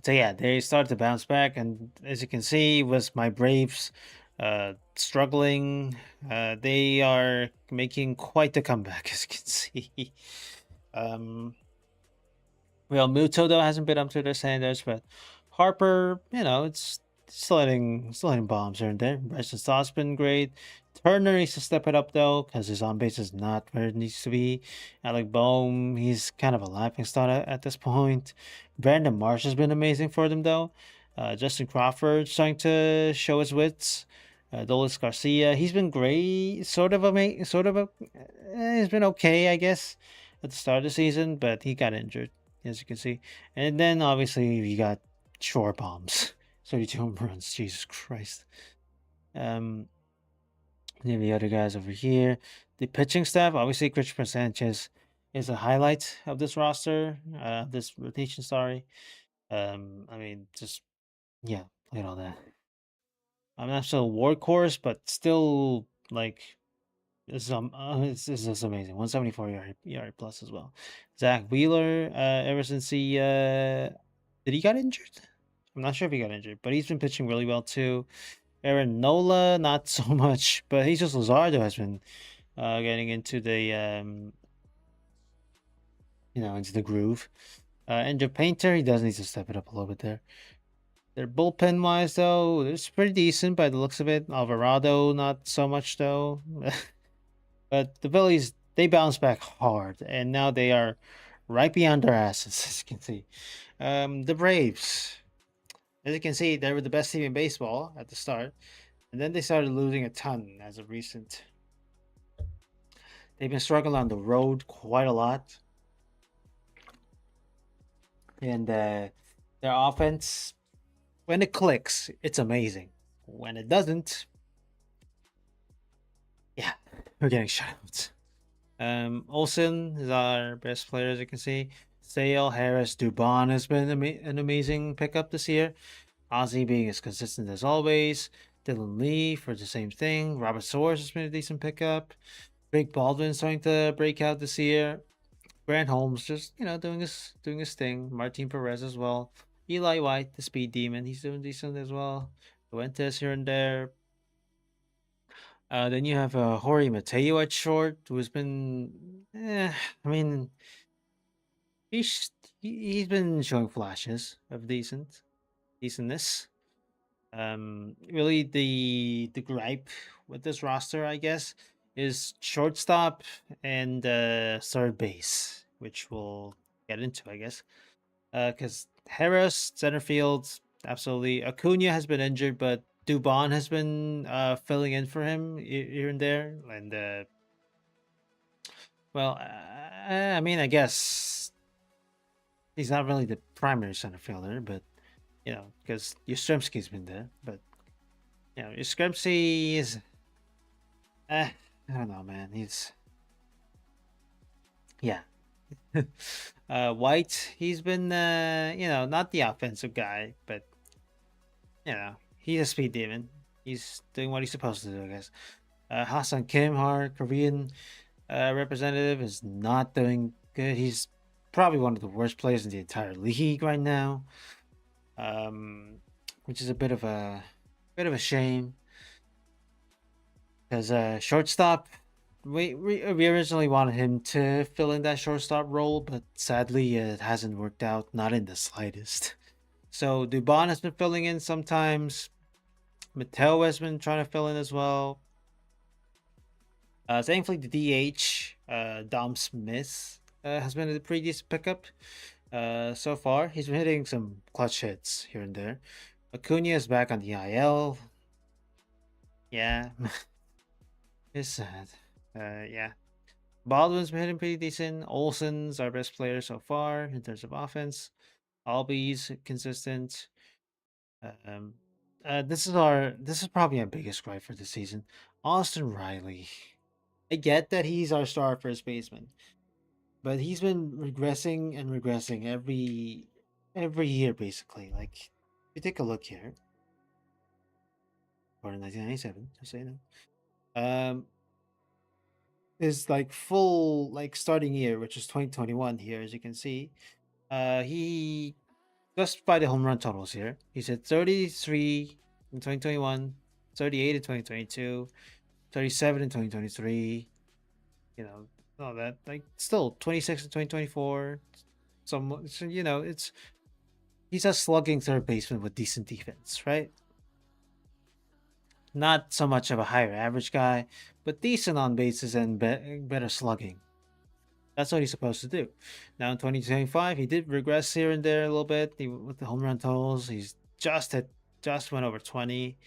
yeah, they started to bounce back, and as you can see, was my Braves struggling. They are making quite the comeback, as you can see. Um, well, Muto though hasn't been up to their standards, but Harper, it's still hitting bombs here and there. Bryson Stott's been great. Turner needs to step it up though, because his on base is not where it needs to be. Alec Bohm, he's kind of a laughing stock at this point. Brandon Marsh has been amazing for them though. Justin Crawford trying to show his wits. Dolis Garcia, he's been great, he's been okay, I guess, at the start of the season, but he got injured, as you can see. And then obviously you got shore bombs, 32 home runs. Jesus Christ. And the other guys over here, the pitching staff. Obviously, Christopher Sanchez is a highlight of this roster, this rotation. Sorry. I mean, just yeah, look at all that. I'm not still workhorse, but still like this is amazing. 174 ERA plus as well. Zach Wheeler, ever since did he got injured? I'm not sure if he got injured, but he's been pitching really well too. Aaron Nola, not so much, but he's just Luzardo has been getting into the into the groove. And the Painter, he does need to step it up a little bit there. Their bullpen wise though, it's pretty decent by the looks of it. Alvarado, not so much though. But the Phillies, they bounce back hard, and now they are right beyond their asses, as you can see. The Braves, as you can see, they were the best team in baseball at the start, and then they started losing a ton as of recent. They've been struggling on the road quite a lot, and their offense, when it clicks, it's amazing. When it doesn't, yeah, we're getting shutouts. Olsen is our best player, as you can see. Sale, Harris, Dubon has been an amazing pickup this year. Ozzy being as consistent as always. Dylan Lee for the same thing. Robert Soares has been a decent pickup. Big Baldwin starting to break out this year. Grant Holmes just doing his thing. Martin Perez as well. Eli White, the speed demon, he's doing decent as well. Fuentes here and there. Then you have Jorge Mateo at short, who's been, I mean, he's he's been showing flashes of decentness. Really the gripe with this roster, I guess, is shortstop and third base, which we'll get into, I guess. Because Harris, center field, absolutely. Acuna has been injured, but Dubon has been filling in for him here and there. And well, I mean, I guess he's not really the primary center fielder, but because Yastrzemski's been there. But Yastrzemski is, I don't know, man. He's yeah. White, he's been not the offensive guy, but he's a speed demon. He's doing what he's supposed to do, I guess. Hassan Kim, our Korean representative, is not doing good. He's probably one of the worst players in the entire league right now, which is a bit of a shame because shortstop. We originally wanted him to fill in that shortstop role, but sadly it hasn't worked out, not in the slightest. So Dubon has been filling in sometimes. Mateo has been trying to fill in as well. Thankfully, the DH, Dom Smith, has been a pretty decent pickup. So far, he's been hitting some clutch hits here and there. Acuna is back on the IL. Yeah, it's sad. Yeah. Baldwin's been hitting pretty decent. Olsen's our best player so far in terms of offense. Albies consistent. Um, this is probably our biggest gripe for the season. Austin Riley. I get that he's our star first baseman, but he's been regressing and regressing every year basically. Like, if you take a look here, born in 1997, just so you know. His like full like starting year, which is 2021 here, as you can see. He just by the home run totals here. He's at 33 in 2021, 38 in 2022, 37 in 2023. You know, all that like still 26 in 2024. So you know, he's a slugging third baseman with decent defense, right? Not so much of a higher average guy, but decent on bases and better slugging. That's what he's supposed to do. Now in 2025, he did regress here and there a little bit with the home run totals. He's just went over 20.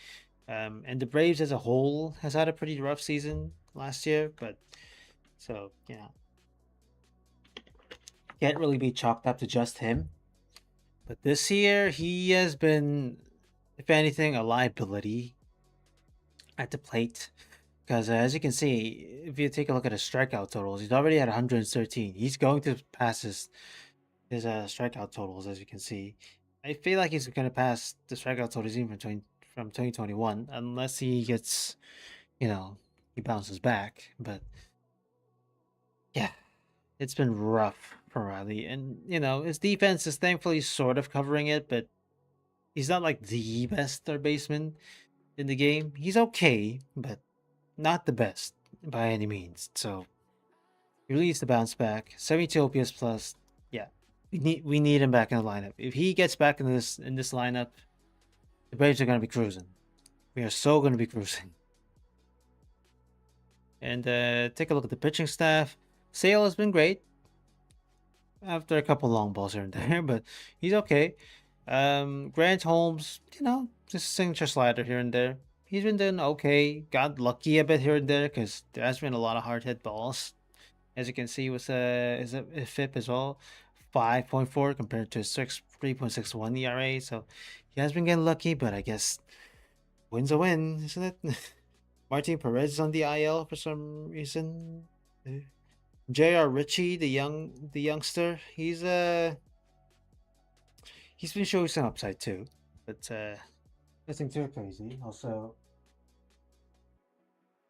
And the Braves as a whole has had a pretty rough season last year, but so yeah, can't really be chalked up to just him. But this year, he has been, if anything, a liability at the plate. Because as you can see, if you take a look at his strikeout totals, he's already at 113. He's going to pass his strikeout totals, as you can see. I feel like he's going to pass the strikeout totals even from 2021, unless he gets, you know, he bounces back. But yeah, it's been rough for Riley. And, you know, his defense is thankfully sort of covering it, but he's not like the best third baseman in the game. He's okay, but not the best by any means. So he really needs to bounce back. 72 OPS plus. Yeah. We need him back in the lineup. If he gets back in this lineup, the Braves are gonna be cruising. We are so gonna be cruising. And take a look at the pitching staff. Sale has been great after a couple long balls here and there, but he's okay. Grant Holmes, you know, just signature slider here and there. He's been doing okay. Got lucky a bit here and there because there has been a lot of hard hit balls. As you can see, with is a FIP as well, 5.4 compared to 3.61 ERA. So he has been getting lucky, but I guess win's a win, isn't it? Martin Perez is on the IL for some reason. J.R. Ritchie, the youngster, he's been showing some upside too, but nothing too crazy. Also,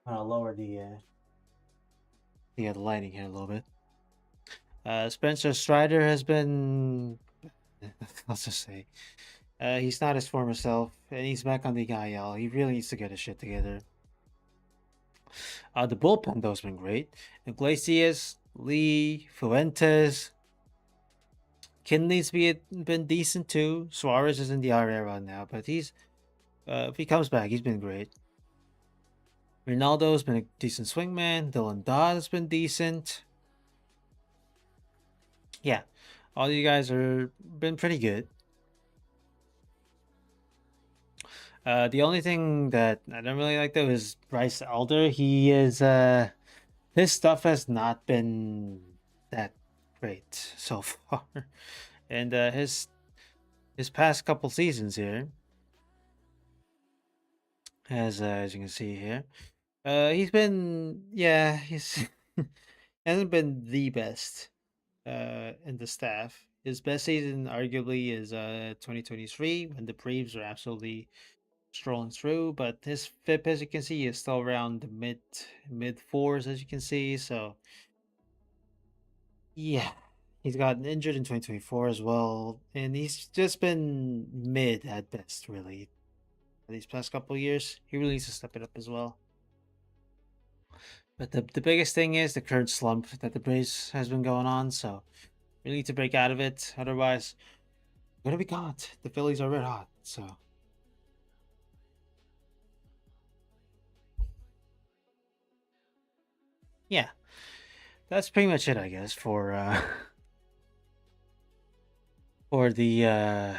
I'll lower the lighting here a little bit. Spencer Strider has been, let's just say, he's not his former self, and he's back on the IL. He really needs to get his shit together. The bullpen though has been great. Iglesias, Lee, Fuentes, Kinley's been decent too. Suarez is in the RA right now, but he's if he comes back, he's been great. Ronaldo's been a decent swingman. Dylan Dodd has been decent. Yeah, all you guys are been pretty good. The only thing that I don't really like though is Bryce Elder. He is his stuff has not been that great so far, and his past couple seasons here, as you can see here, he's been he's hasn't been the best in the staff. His best season arguably is 2023 when the Braves are absolutely strolling through, but his FIP, as you can see, is still around the mid fours, as you can see. So yeah, he's gotten injured in 2024 as well, and he's just been mid at best, really. These past couple years, he really needs to step it up as well. But the biggest thing is the current slump that the Braves has been going on. So we need to break out of it. Otherwise, we're gonna be caught. The Phillies are red hot. So yeah, that's pretty much it, I guess, for the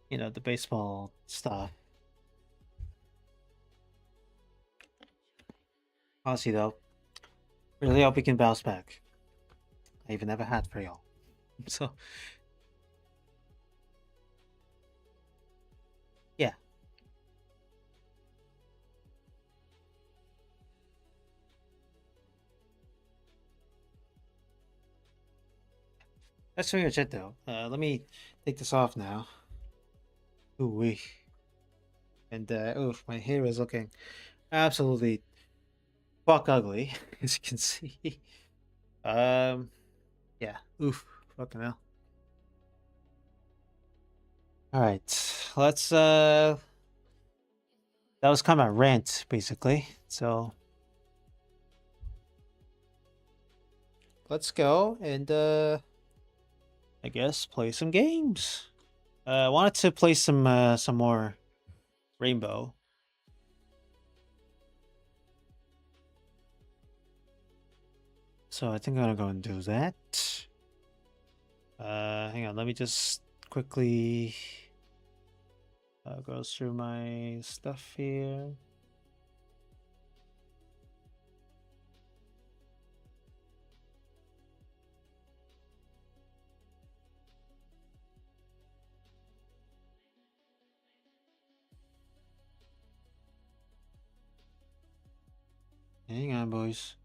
the baseball stuff. Honestly, though, really hope we can bounce back. I even have a hat for y'all. So yeah, that's pretty much it, though. Let me take this off now. Ooh wee. And oof, my hair is looking absolutely fuck ugly, as you can see. Um, yeah. Oof, fucking hell. All right, let's. That was kind of a rant, basically. So let's go and I guess play some games. I wanted to play some more Rainbow. So I think I'm gonna go and do that. Hang on, let me just quickly go through my stuff here. Hang on, boys.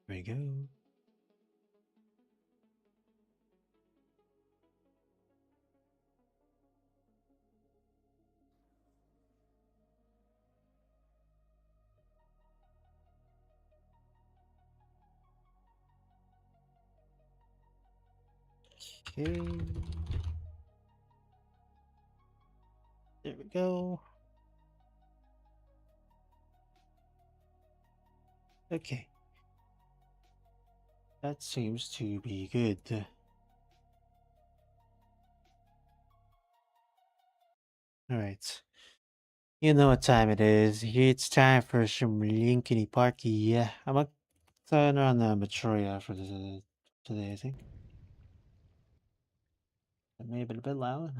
There we go. Okay. There we go. Okay. That seems to be good. All right. You know what time it is. It's time for some Linkity Parky. Yeah, I'm gonna turn on the Matroya for today, I think. That may have been a bit loud.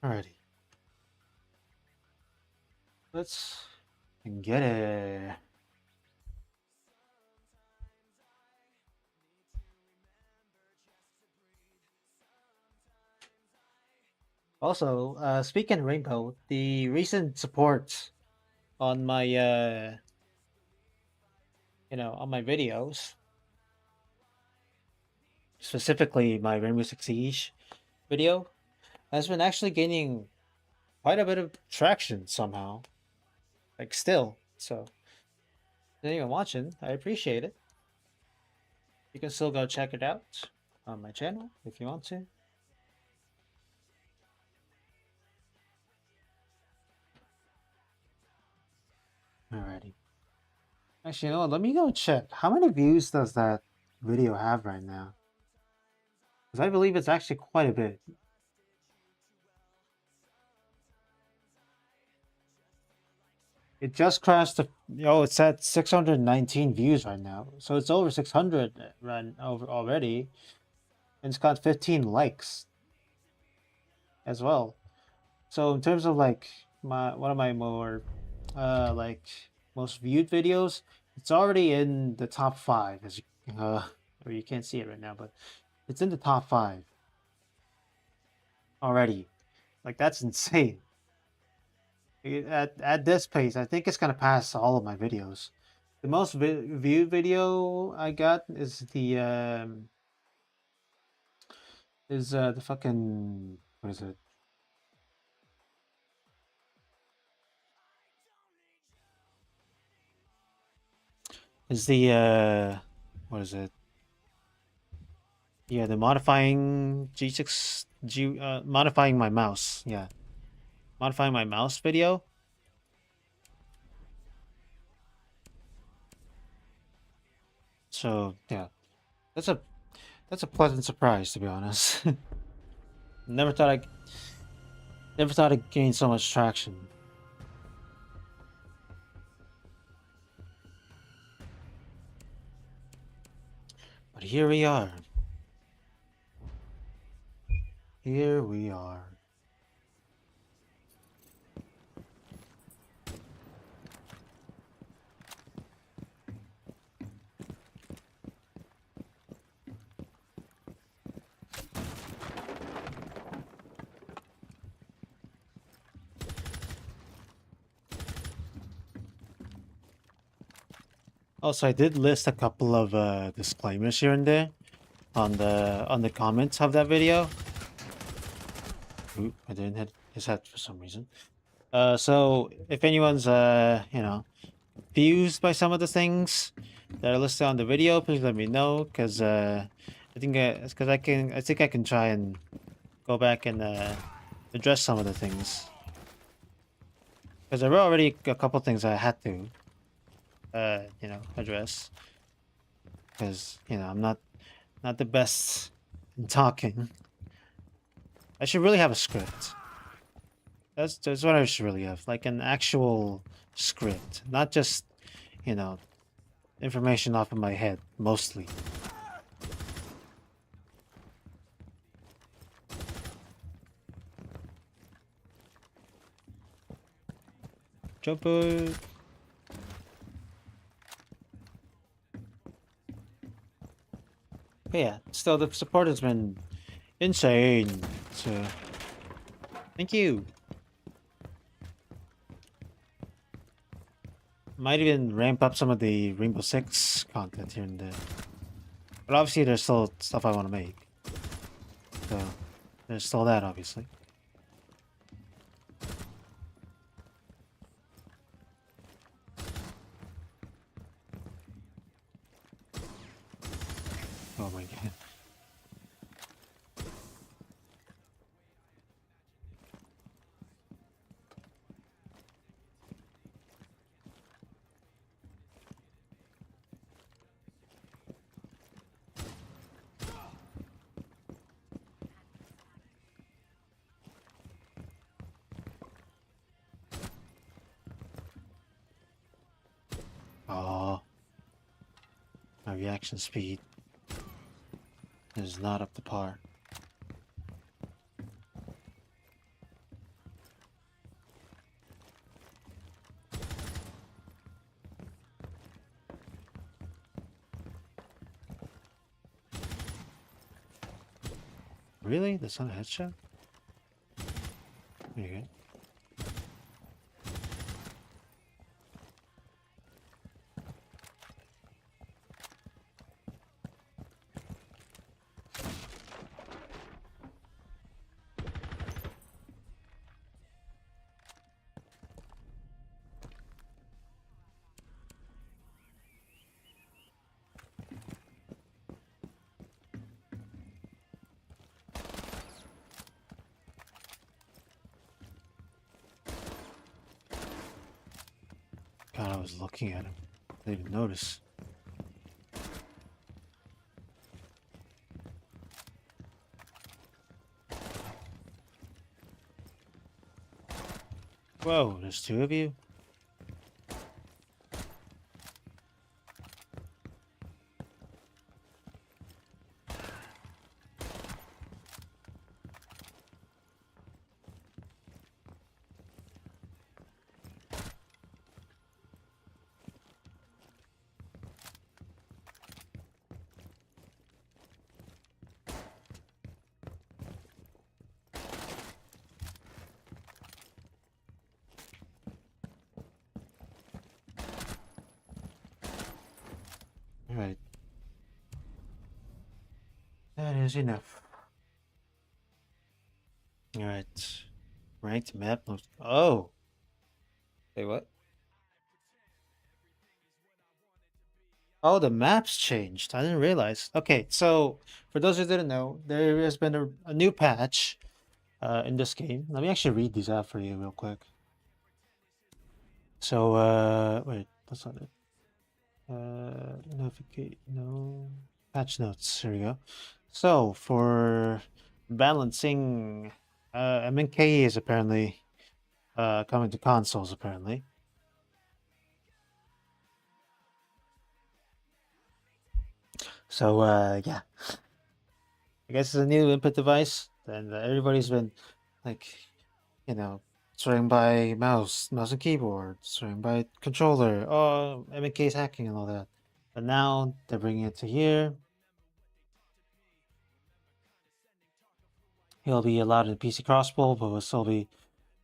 Alrighty. Let's get it. Also, speaking of Rainbow, the recent support on my on my videos, specifically my Rainbow Six Siege video, has been actually gaining quite a bit of traction somehow. Like still. So if anyone watching, I appreciate it. You can still go check it out on my channel if you want to. Alrighty. Actually, you know what? Let me go check. How many views does that video have right now? Because I believe it's actually quite a bit. It just crashed. It's at 619 views right now. So it's over 600 run over already, and it's got 15 likes as well. So in terms of like my one of my more like most viewed videos, it's already in the top 5 as or you can't see it right now, but it's in the top 5 already. Like that's insane. At this pace, I think it's gonna pass all of my videos. The most viewed video I got is the fucking what is it? is the what is it? Yeah, the modifying G6 modifying my mouse. Yeah, modifying my mouse video. So yeah, that's a that's a pleasant surprise, to be honest. never thought I never thought I'd gain so much traction. But here we are. Here we are. Also, I did list a couple of disclaimers here and there on the comments of that video. Oop, I didn't hit his head for some reason. So if anyone's confused by some of the things that are listed on the video, please let me know, because I think I can try and go back and address some of the things, because there were already a couple things I had to address, because I'm not the best in talking. I should really have a script. That's what I should really have, like an actual script, not just you know information off of my head mostly. Jumper. But yeah, still the support has been insane. So thank you. Might even ramp up some of the Rainbow Six content here and there. But obviously there's still stuff I want to make. So there's still that, obviously. Oh my god. Oh, my reaction speed is not up to par. Really? That's not a headshot? There you go. God, I was looking at him. I didn't even notice. Whoa, there's two of you? Alright. That is enough. Alright. Ranked map. Oh! Wait, what? Oh, the maps changed. I didn't realize. Okay, so for those who didn't know, there has been a new patch in this game. Let me actually read these out for you real quick. So, wait, that's not it. Navigate, no. Patch notes, here we go. So, for balancing, MNK is apparently coming to consoles, apparently. So, yeah, I guess it's a new input device, and everybody's been like, you know, sorting by mouse and keyboard, sorting by controller. Oh, MK's hacking and all that. But now they're bringing it to here. He'll be allowed in PC crossbow, but will still be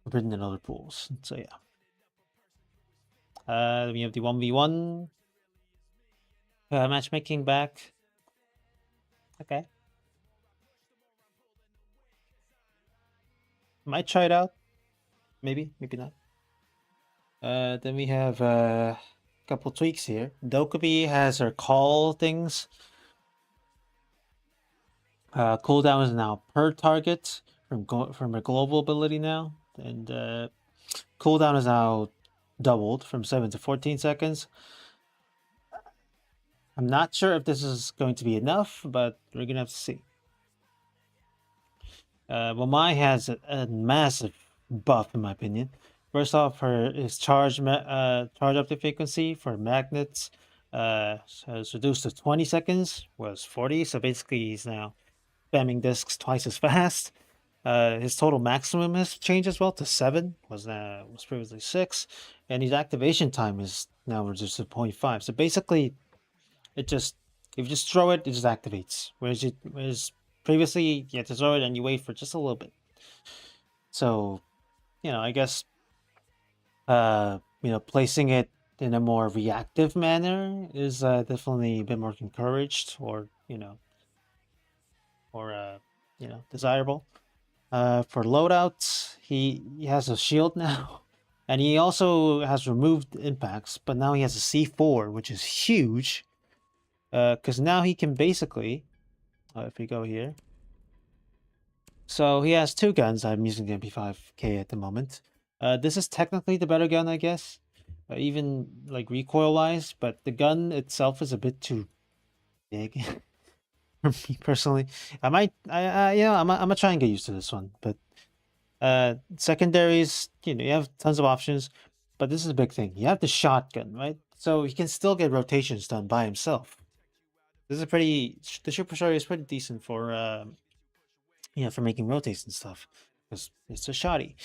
forbidden in other pools. So yeah. We have the 1v1 matchmaking back. Okay. Might try it out. Maybe, maybe not. Then we have a couple tweaks here. Dokubi has her call things. Cooldown is now per target from a global ability now, and cooldown is now doubled from 7 to 14 seconds. I'm not sure if this is going to be enough, but we're gonna have to see. Wamai has a massive buff, in my opinion. First off, his charge up to frequency for magnets has reduced to 20 seconds, was 40. So basically, he's now spamming discs twice as fast. His total maximum has changed as well to 7. Was previously 6, and his activation time is now reduced to 0.5. So basically, it just if you just throw it, it just activates. Whereas previously you had to throw it and you wait for just a little bit. So, I guess placing it in a more reactive manner is definitely a bit more encouraged, or desirable. For loadouts, he has a shield now, and he also has removed impacts, but now he has a C4, which is huge. Because now he can basically, if we go here, so he has two guns. I'm using the MP5K at the moment. This is technically the better gun, I guess, even like recoil-wise, but the gun itself is a bit too big for me personally. I'm gonna try and get used to this one, but secondaries, you have tons of options, but this is a big thing. You have the shotgun, right? So he can still get rotations done by himself. This is the Super Shorty is pretty decent for for making rotates and stuff, because it's a shoddy.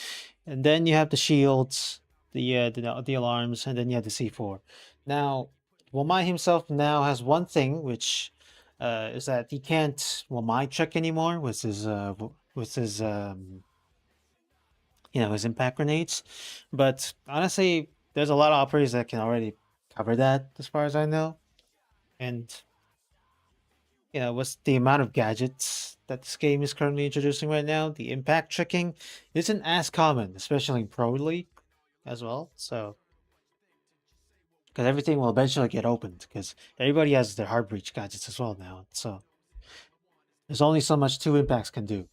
And then you have the shields, the alarms, and then you have the C4. Now, Wamai himself now has one thing, which is that he can't Wamai check anymore with his impact grenades. But honestly, there's a lot of operators that can already cover that, as far as I know. And with the amount of gadgets that this game is currently introducing right now, the impact tricking isn't as common, especially in Pro League as well. So, because everything will eventually get opened, because everybody has their hard breach gadgets as well now. So, there's only so much two impacts can do.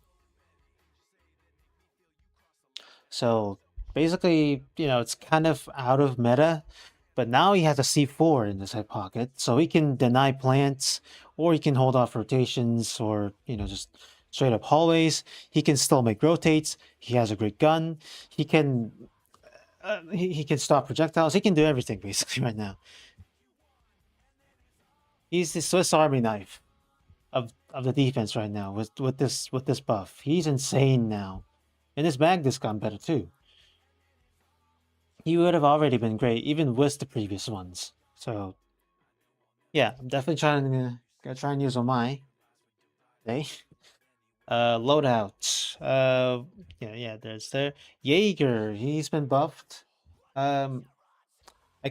So, basically, it's kind of out of meta. But now he has a C4 in his hip pocket, so he can deny plants, or he can hold off rotations, or just straight up hallways. He can still make rotates. He has a great gun. He can he can stop projectiles. He can do everything basically right now. He's the Swiss Army knife of the defense right now with this buff. He's insane now, and his mag disc got better too. He would have already been great even with the previous ones. So yeah, I'm definitely gonna try and use Omai today. Loadout. Yeah, there's there. Jaeger, he's been buffed. I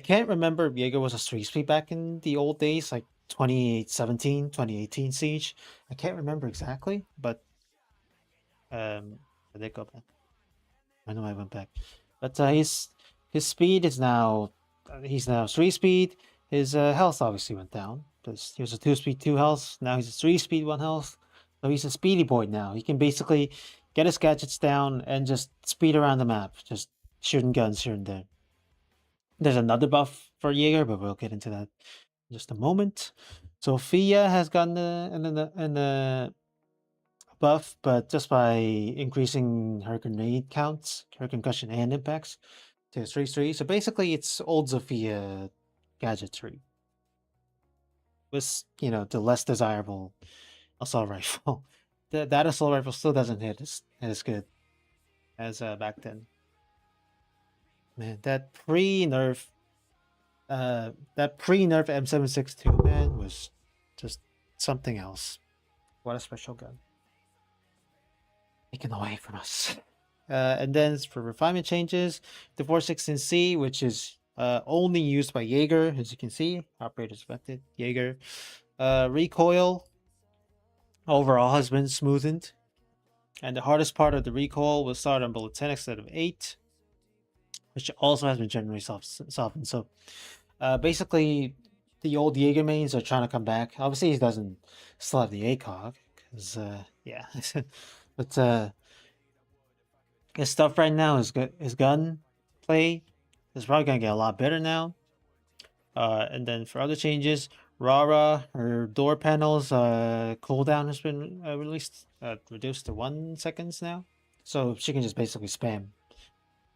can't remember if Jaeger was a 3 speed back in the old days, like 2017, 2018 Siege. I can't remember exactly, but I did go back. I know I went back. But his speed is now he's now 3 speed. his health obviously went down. Because he was a 2-speed 2 health, now he's a 3-speed 1 health. So he's a speedy boy now. He can basically get his gadgets down and just speed around the map, just shooting guns here and there. There's another buff for Jaeger, but we'll get into that in just a moment. Sophia has gotten the buff, but just by increasing her grenade counts, her concussion and impacts to 3-3. So basically, it's old Sophia gadgetry with, the less desirable assault rifle. That assault rifle still doesn't hit as good as back then. Man, that pre-nerf M762, man, was just something else. What a special gun. Taken away from us. And then for refinement changes, the 416C, which is only used by Jaeger, as you can see, operator selected, Jaeger. Recoil overall has been smoothened. And the hardest part of the recoil will start on bullet 10 instead of 8, which also has been generally softened. So basically, the old Jaeger mains are trying to come back. Obviously, he doesn't still have the ACOG, because, yeah. But his stuff right now is good. His gun play is probably going to get a lot better now. And then for other changes, Rara, her door panels cooldown has been reduced to 1 seconds now. So she can just basically spam,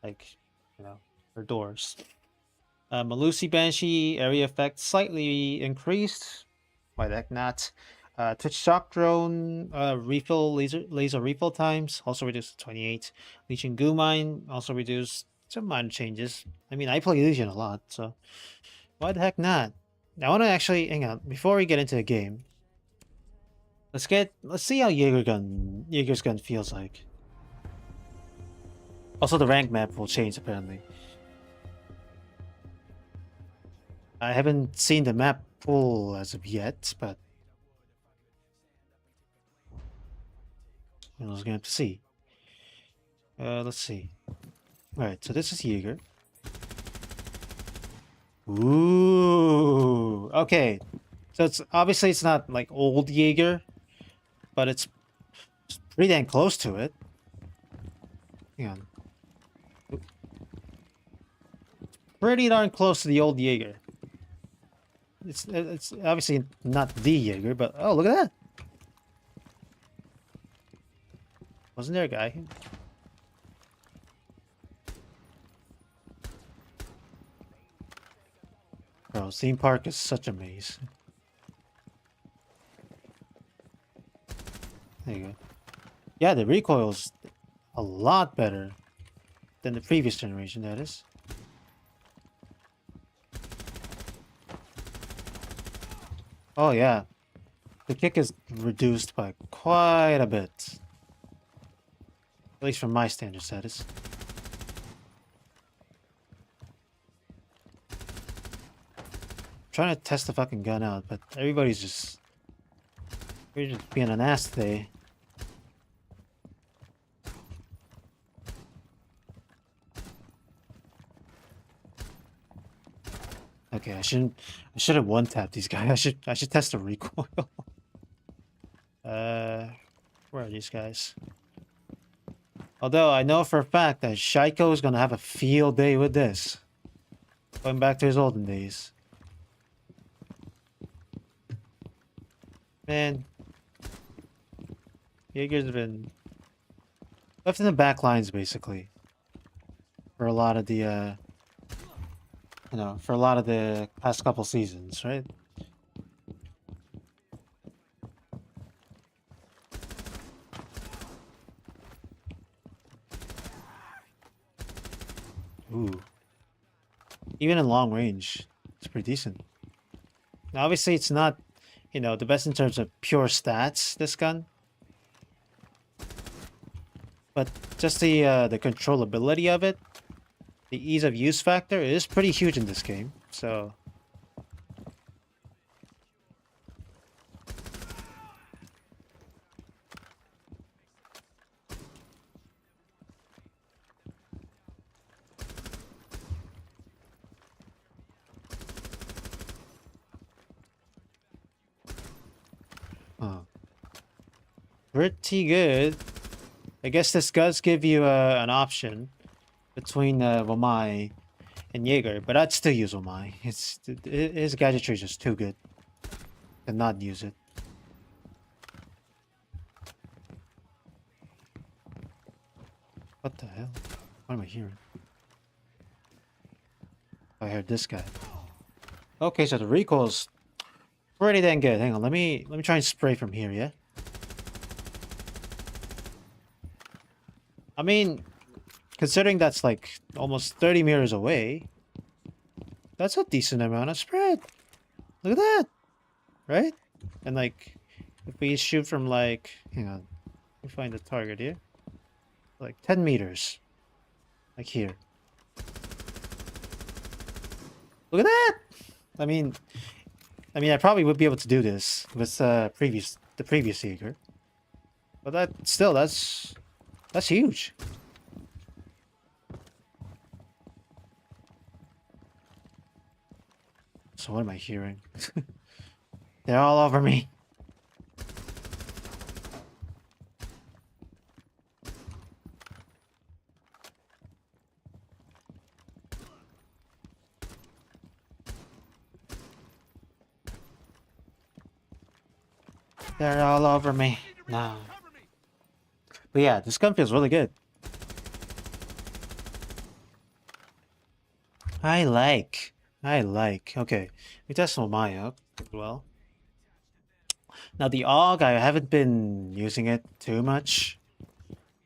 like, her doors. Malusi Banshee area effect slightly increased. Why the heck not? Twitch Shock Drone refill laser refill times also reduced to 28. Legion Goo Mine also reduced. Some minor changes. I mean, I play Legion a lot, so why the heck not? I want to actually hang on before we get into the game. Let's see how Jaeger's gun feels like. Also, the rank map will change apparently. I haven't seen the map full as of yet, but I was gonna have to see. Let's see. All right, so this is Jaeger. Ooh, okay. So it's obviously it's not like old Jaeger, but it's pretty dang close to it. Hang on. Pretty darn close to the old Jaeger. It's obviously not the Jaeger, but oh, look at that. Wasn't there a guy? Bro, theme park is such a maze. There you go. Yeah, the recoil's a lot better than the previous generation, that is. Oh yeah. The kick is reduced by quite a bit. At least from my standards, that is. Trying to test the fucking gun out, but everybody's just... We're just being an ass today. Okay, I should have one-tapped these guys. I should test the recoil. Where are these guys? Although I know for a fact that Shaiko is gonna have a field day with this. Going back to his olden days. Man. Jaeger's been left in the back lines basically. For a lot of the for a lot of the past couple seasons, right? Ooh. Even in long range, it's pretty decent. Now, obviously, it's not, the best in terms of pure stats, this gun. But just the controllability of it, the ease of use factor is pretty huge in this game. So pretty good. I guess this does give you an option between Wamai and Jaeger, but I'd still use Wamai. His gadgetry is just too good to not use it. What the hell? What am I hearing? I heard this guy. Okay, so the recoil's pretty dang good. Hang on, let me try and spray from here, yeah? I mean, considering that's like almost 30 meters away, that's a decent amount of spread. Look at that, right? And like, if we shoot from like, hang on, let me find the target here. Like 10 meters, like here. Look at that! I mean, I probably would be able to do this with the previous Jaeger, but that's huge. So what am I hearing? They're all over me. They're all over me. No. But yeah, this gun feels really good. I like. Okay, we test my out as well. Now the AUG, I haven't been using it too much,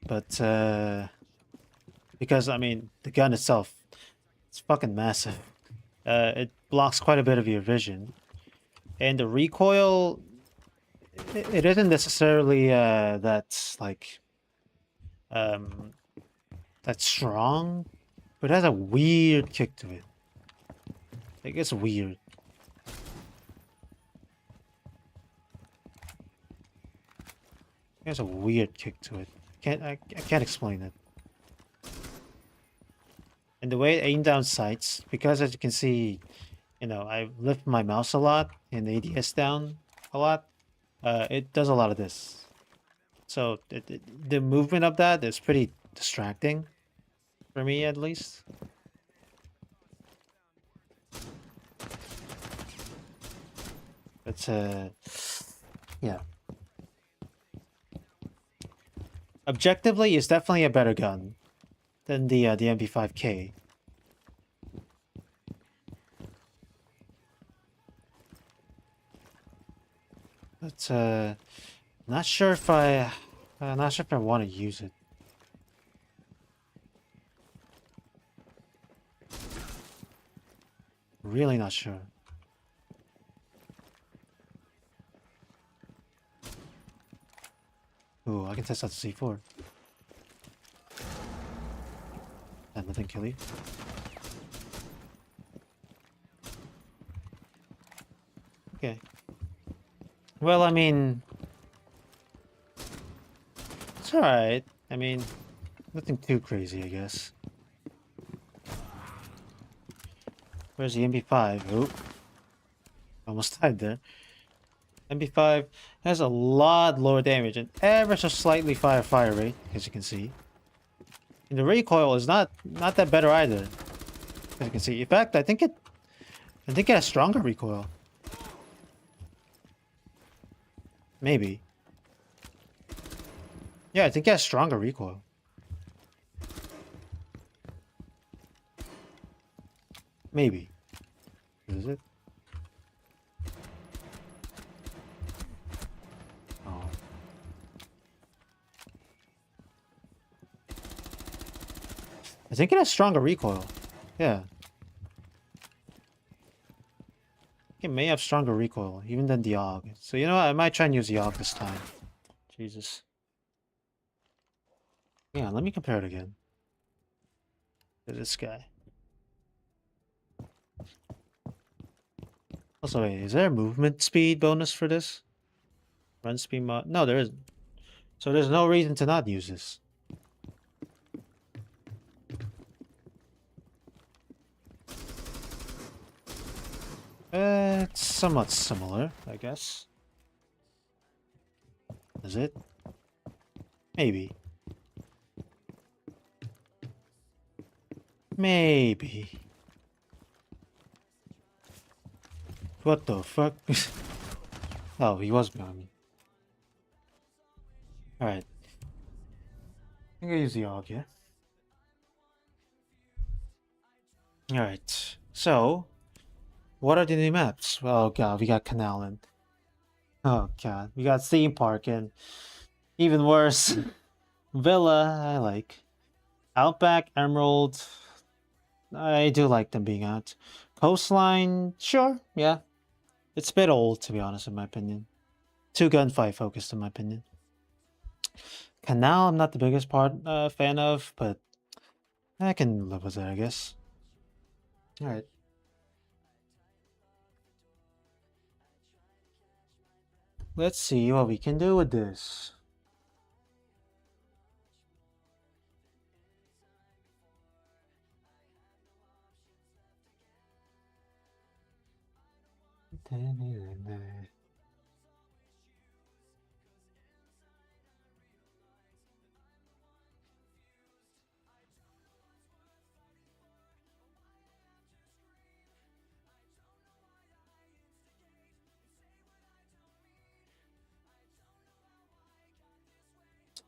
but because I mean the gun itself, it's fucking massive. It blocks quite a bit of your vision, and the recoil, it isn't necessarily that's like that strong, but it has a weird kick to it. It gets weird. It has a weird kick to it. I can't explain it. And the way it aim down sights, because as you can see, you know, I lift my mouse a lot and ADS down a lot. It does a lot of this. So the movement of that is pretty distracting for me, at least. But yeah. Objectively, it's definitely a better gun than the MP5K. But not sure if I want to use it. Really not sure. Ooh, I can test out the C4. And nothing kill you. Okay. Well, I mean, it's alright. I mean, nothing too crazy, I guess. Where's the MP5? Oh, almost died there. MP5 has a lot lower damage and ever so slightly fire rate, as you can see. And the recoil is not that better either, as you can see. In fact, I think it has stronger recoil. Maybe. Yeah, I think it has stronger recoil. Maybe. Is it? Oh. I think it has stronger recoil. Yeah. It may have stronger recoil, even than the AUG. So, you know what? I might try and use the AUG this time. Jesus. Yeah, let me compare it again. To this guy. Also, wait, is there a movement speed bonus for this? Run speed mod? No, there isn't. So there's no reason to not use this. It's somewhat similar, I guess. Is it? Maybe. Maybe. What the fuck? Oh, he was behind me. Alright. I'm gonna use the AUG, yeah? Alright. So, what are the new maps? Oh god, we got Canal and... Oh god, we got Theme Park and... Even worse, Villa, I like. Outback, Emerald... I do like them being out. Coastline, sure, yeah. It's a bit old, to be honest, in my opinion. Too gunfight focused, in my opinion. Canal, I'm not the biggest fan of, but I can live with it, I guess. Alright. Let's see what we can do with this.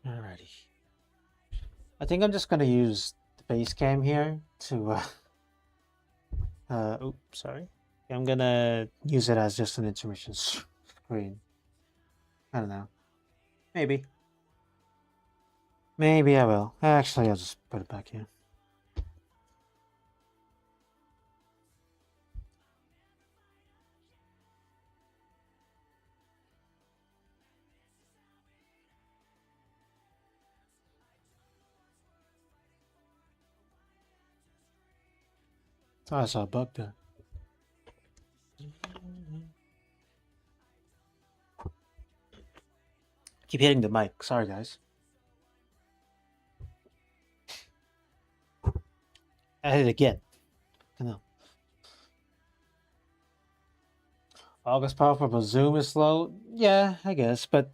Alrighty. I think I'm just gonna use the base cam here to oops, sorry. I'm gonna use it as just an intermission screen. I don't know. Maybe. Maybe I will. Actually, I'll just put it back here. Oh, I saw a bug there. Keep hitting the mic. Sorry, guys. I hit it again. I know. August powerful, but zoom is slow. Yeah, I guess. But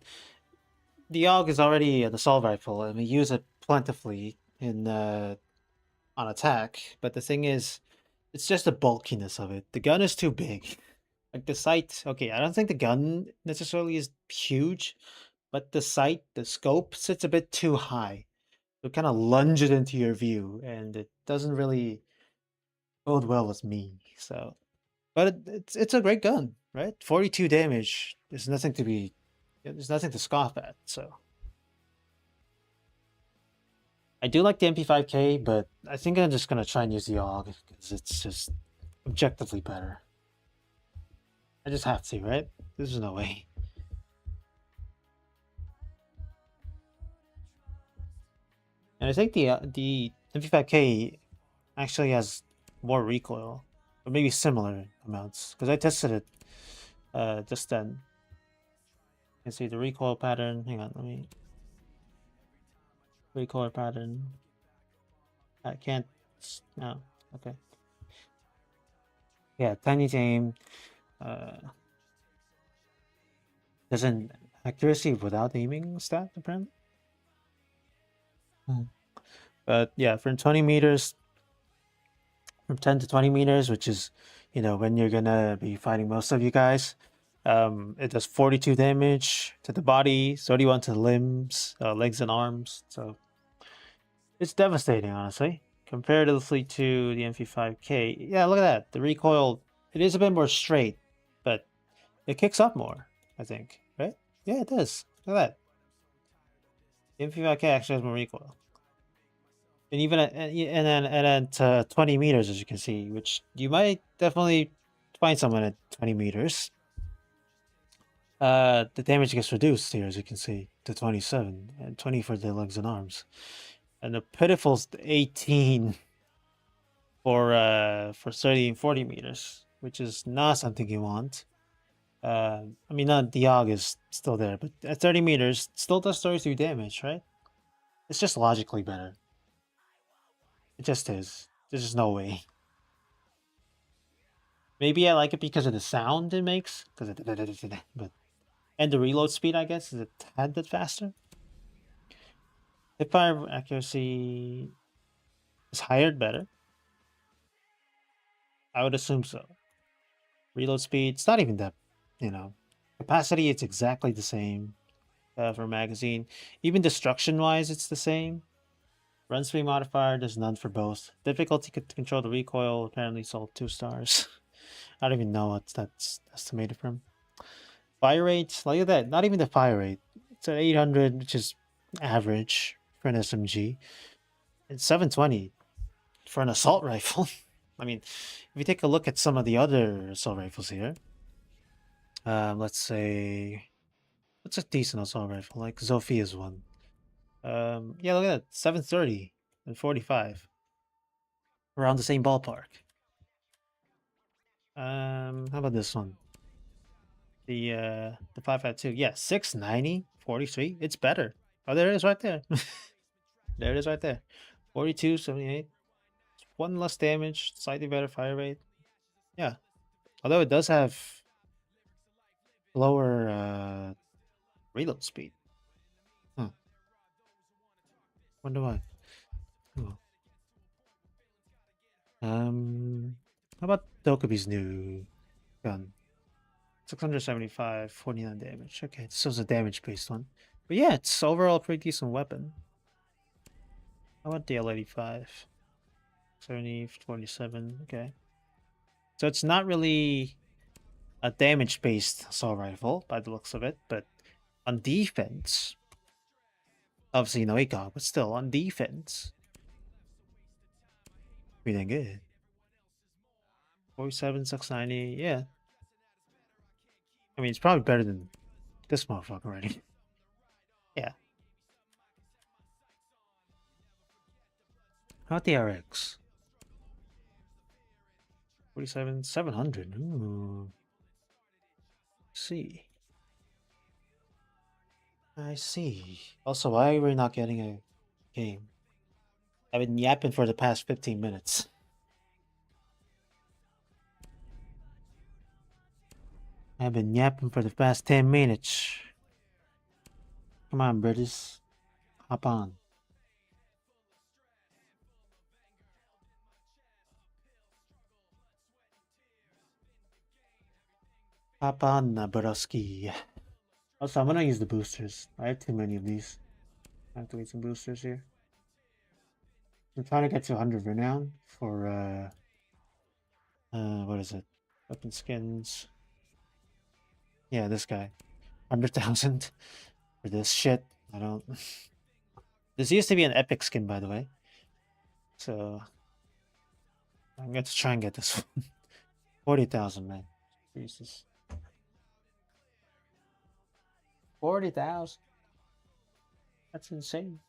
the AUG is already an assault rifle, and we use it plentifully in on attack. But the thing is, it's just the bulkiness of it. The gun is too big. Like the sight. Okay, I don't think the gun necessarily is huge, but the sight, the scope sits a bit too high. So it kind of lunges into your view, and it doesn't really bode well with me. So, but it's a great gun, right? 42 damage. There's nothing to be. There's nothing to scoff at. So, I do like the MP5K, but I think I'm just gonna try and use the AUG because it's just objectively better. I just have to, right? There's no way. And I think the MP5K actually has more recoil, or maybe similar amounts, because I tested it just then. You can see the recoil pattern. Hang on, let me recoil pattern. I can't. No, okay. Yeah, tiny aim. There's an accuracy without aiming stat apparently. But yeah, from 20 meters, from 10 to 20 meters, which is, you know, when you're gonna be fighting most of you guys. It does 42 damage to the body, 31 to the limbs, legs and arms. So it's devastating, honestly, comparatively to the MP5K. Yeah, look at that. The recoil, it is a bit more straight, but it kicks up more, I think, right? Yeah, it does. Look at that. The MP5K actually has more recoil. And even and then to 20 meters, as you can see, which you might definitely find someone at 20 meters. The damage gets reduced here, as you can see, to 27 and 20 for the legs and arms, and a pitiful 18 for 30 and 40 meters, which is not something you want. I mean, not the AUG is still there, but at 30 meters, still does 33 damage, right? It's just logically better. It just is. There's just no way. Maybe I like it because of the sound it makes, but and the reload speed, I guess, is a tad bit faster. Hip fire accuracy is higher, better. I would assume so. Reload speed, it's not even that, you know. Capacity, it's exactly the same for magazine. Even destruction wise, it's the same. Run speed modifier, there's none for both. Difficulty to control the recoil, apparently sold 2 stars. I don't even know what that's estimated from. Fire rate, look at that. Not even the fire rate. It's at 800, which is average for an SMG. It's 720 for an assault rifle. I mean, if you take a look at some of the other assault rifles here, let's say, what's a decent assault rifle? Like Zophia's one. Yeah, look at that, 730 and 45, around the same ballpark. How about this one? The 5.2, yeah, 690, 43. It's better. Oh, there it is right there. There it is right there. 42, 78. One less damage, slightly better fire rate. Yeah. Although it does have lower reload speed. Huh. Wonder why. Oh. How about Dokubi's new gun? 675, 49 damage. Okay, this was a damage based one. But yeah, it's overall a pretty decent weapon. How about the L85? 70, 27. Okay. So it's not really a damage based assault rifle by the looks of it, but on defense, obviously no ACOG, but still on defense, pretty dang good. 47, 690, yeah. I mean, it's probably better than this motherfucker already. Yeah. How about the RX? 47, 700. Ooh. See. I see. Also, why we're not getting a game? I've been yapping for the past 15 minutes. I've been yapping for the past 10 minutes. Come on, British. Hop on. Hop on, Nabrowski. Also, I'm gonna use the boosters. I have too many of these. I have to get some boosters here. I'm trying to get to 100 renown for, what is it? Weapon skins. Yeah, this guy. 100,000 for this shit. I don't. This used to be an epic skin, by the way. So, I'm going to try and get this one. 40,000, man. Jesus. 40,000. That's insane.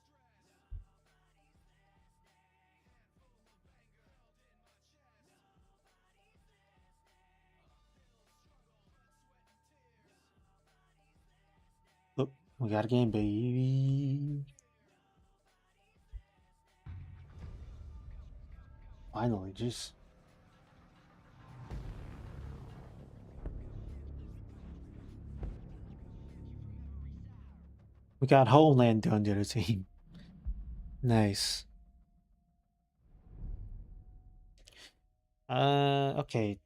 Oh, we got a game, baby. Finally, jeez. We got Homeland on the other team. Nice. Okay.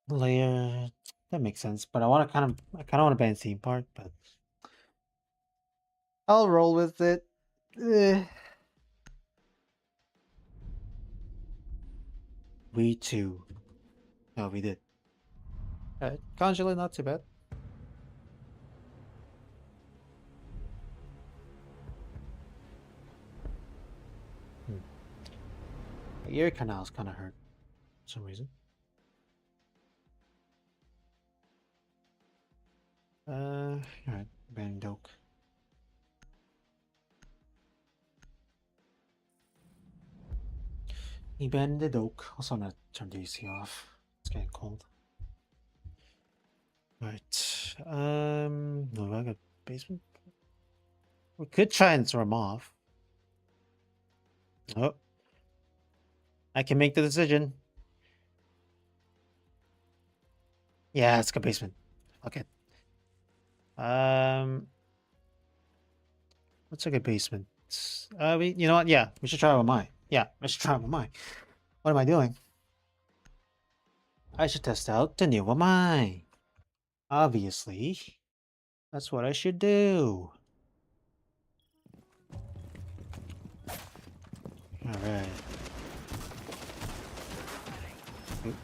Layer, that makes sense. But I kind of want to ban theme park, but I'll roll with it. We too. No, we did. Alright, consulate, not too bad. Ear canal's kind of hurt for some reason. Alright, ban Doke. He banned the Doke. Also, I'm gonna turn the AC off. It's getting cold. Alright. No, I got basement. We could try and throw him off. Oh. I can make the decision. Yeah, let's go basement. Okay. Let's take a basement. You know what? Yeah, we should try with mine. Yeah, we should try with mine. What am I doing? I should test out the new mine. Obviously, that's what I should do. All right. Oop.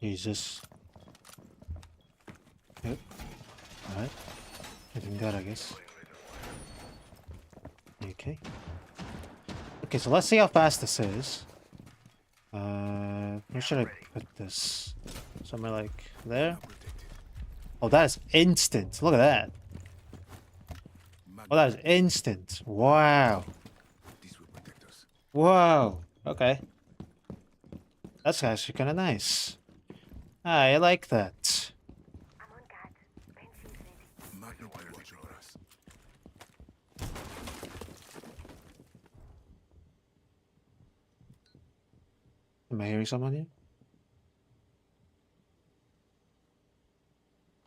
Jesus. Yep. Alright. Getting that, I guess. Okay. Okay, so let's see how fast this is. Where should I put this? Somewhere like there? Oh, that is instant. Look at that. Oh, that is instant. Wow. Whoa. Okay. That's actually kind of nice. I like that. Am I hearing someone here?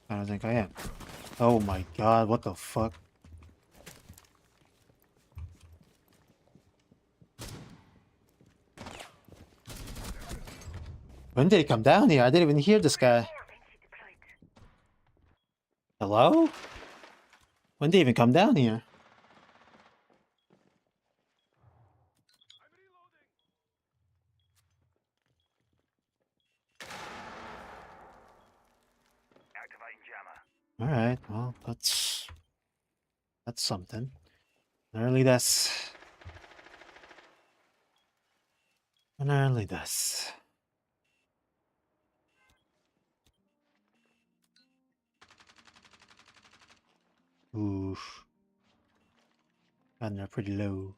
I don't think I am. Oh my god, what the fuck? When did he come down here? I didn't even hear this guy. Hello? When did he even come down here? Alright, well, that's something. Early das. Early das. Oof. God, they're pretty low.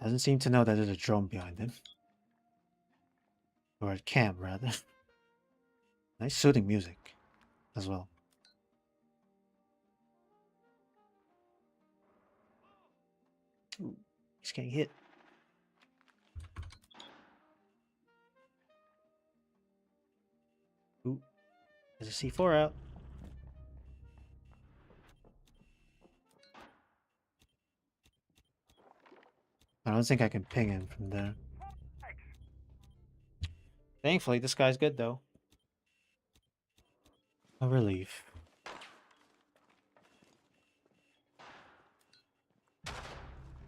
Doesn't seem to know that there's a drone behind him. Or a camp, rather. Nice soothing music as well. Ooh, he's getting hit. Ooh, there's a C4 out. I don't think I can ping him from there. Thankfully, this guy's good, though. A relief.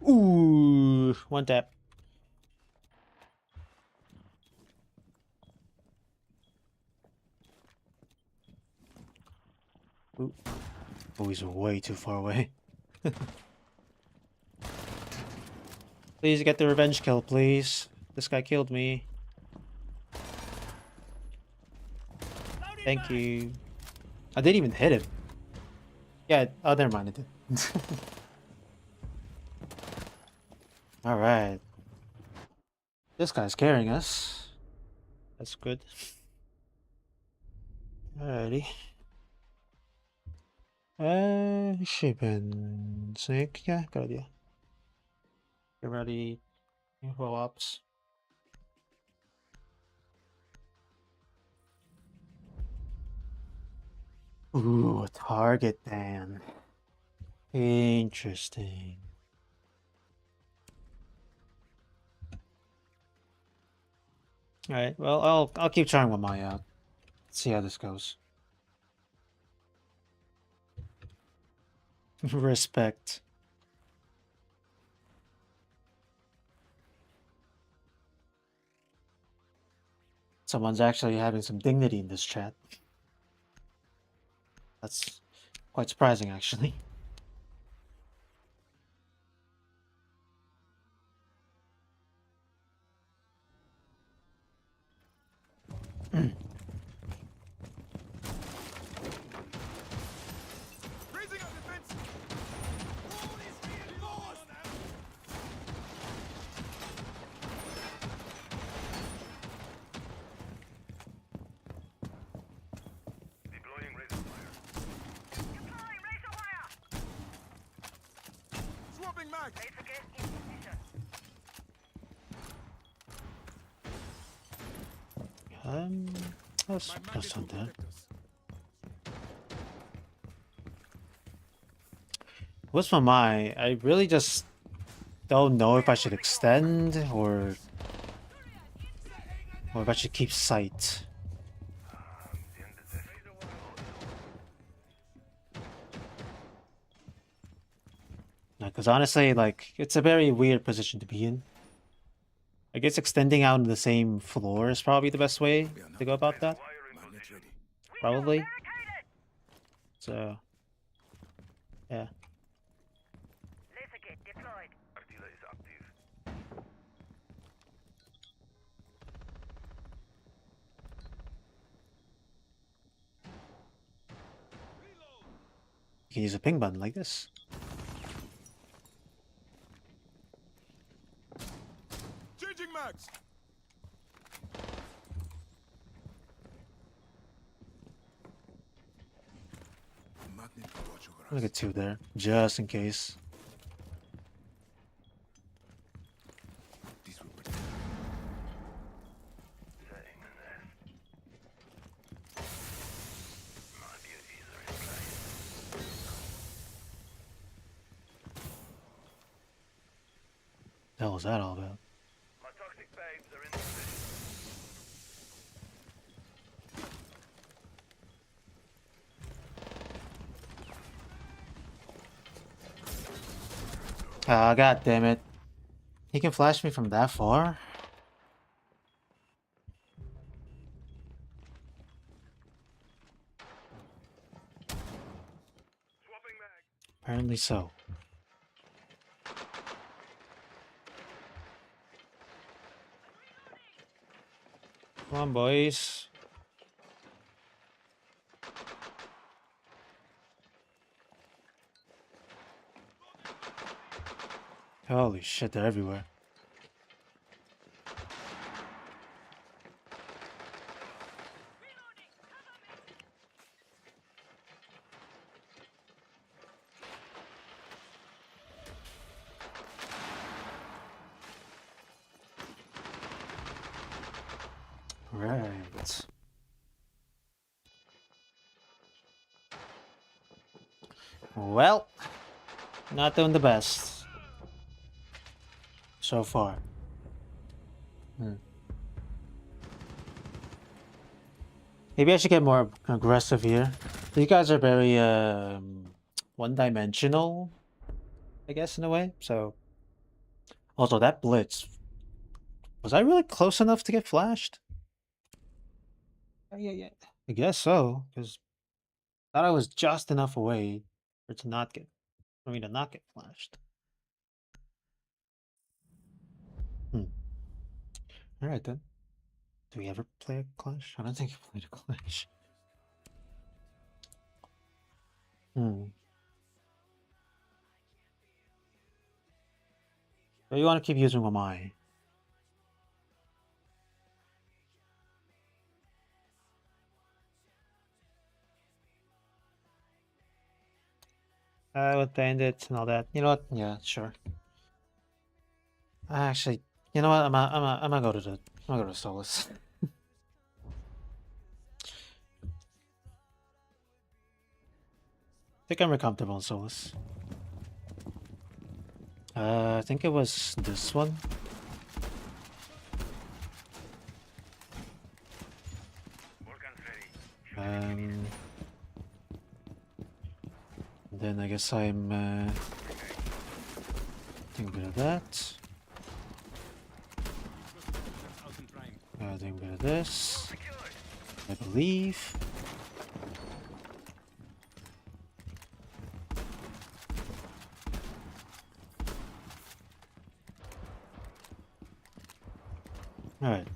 Ooh, one tap. Ooh. Oh, he's way too far away. Please get the revenge kill, please. This guy killed me. Thank you. I didn't even hit him. Yeah, oh, never mind, it did. Alright. This guy's carrying us. That's good. Alrighty. Shipping sync. Yeah, good idea. Get ready. Info ops. Ooh, a target ban. Interesting. Alright, well, I'll keep trying with my out. See how this goes. Respect. Someone's actually having some dignity in this chat. That's quite surprising, actually. That's not that. What's my mind? I really just don't know if I should extend or if I should keep sight. Because honestly, like, it's a very weird position to be in. I guess extending out on the same floor is probably the best way to go about that. Probably. So, yeah. You can use a ping button like this.
Changing mags.
I'll get two there, just in case. The hell was that all about?
My toxic babes are in position.
Ah, god damn it. He can flash me from that far?
Swapping mag.
Apparently so. Come on, boys. Holy shit, they're everywhere. Right. Well, not doing the best so far. Maybe I should get more aggressive here. You guys are very one-dimensional, I guess, in a way. So, also that blitz, was I really close enough to get flashed? Yeah. I guess so, because I thought I was just enough away for me to not get flashed. All right then. Do we ever play a clash? I don't think we played a clash. But you want to keep using Wamai. With bandits and all that. You know what? Yeah, sure. Actually, you know what? I'm gonna go to Solus. I think I'm more comfortable in Solus. I think it was this one. Then I guess I'm doing a bit of that. Doing a bit of this, I believe. All right.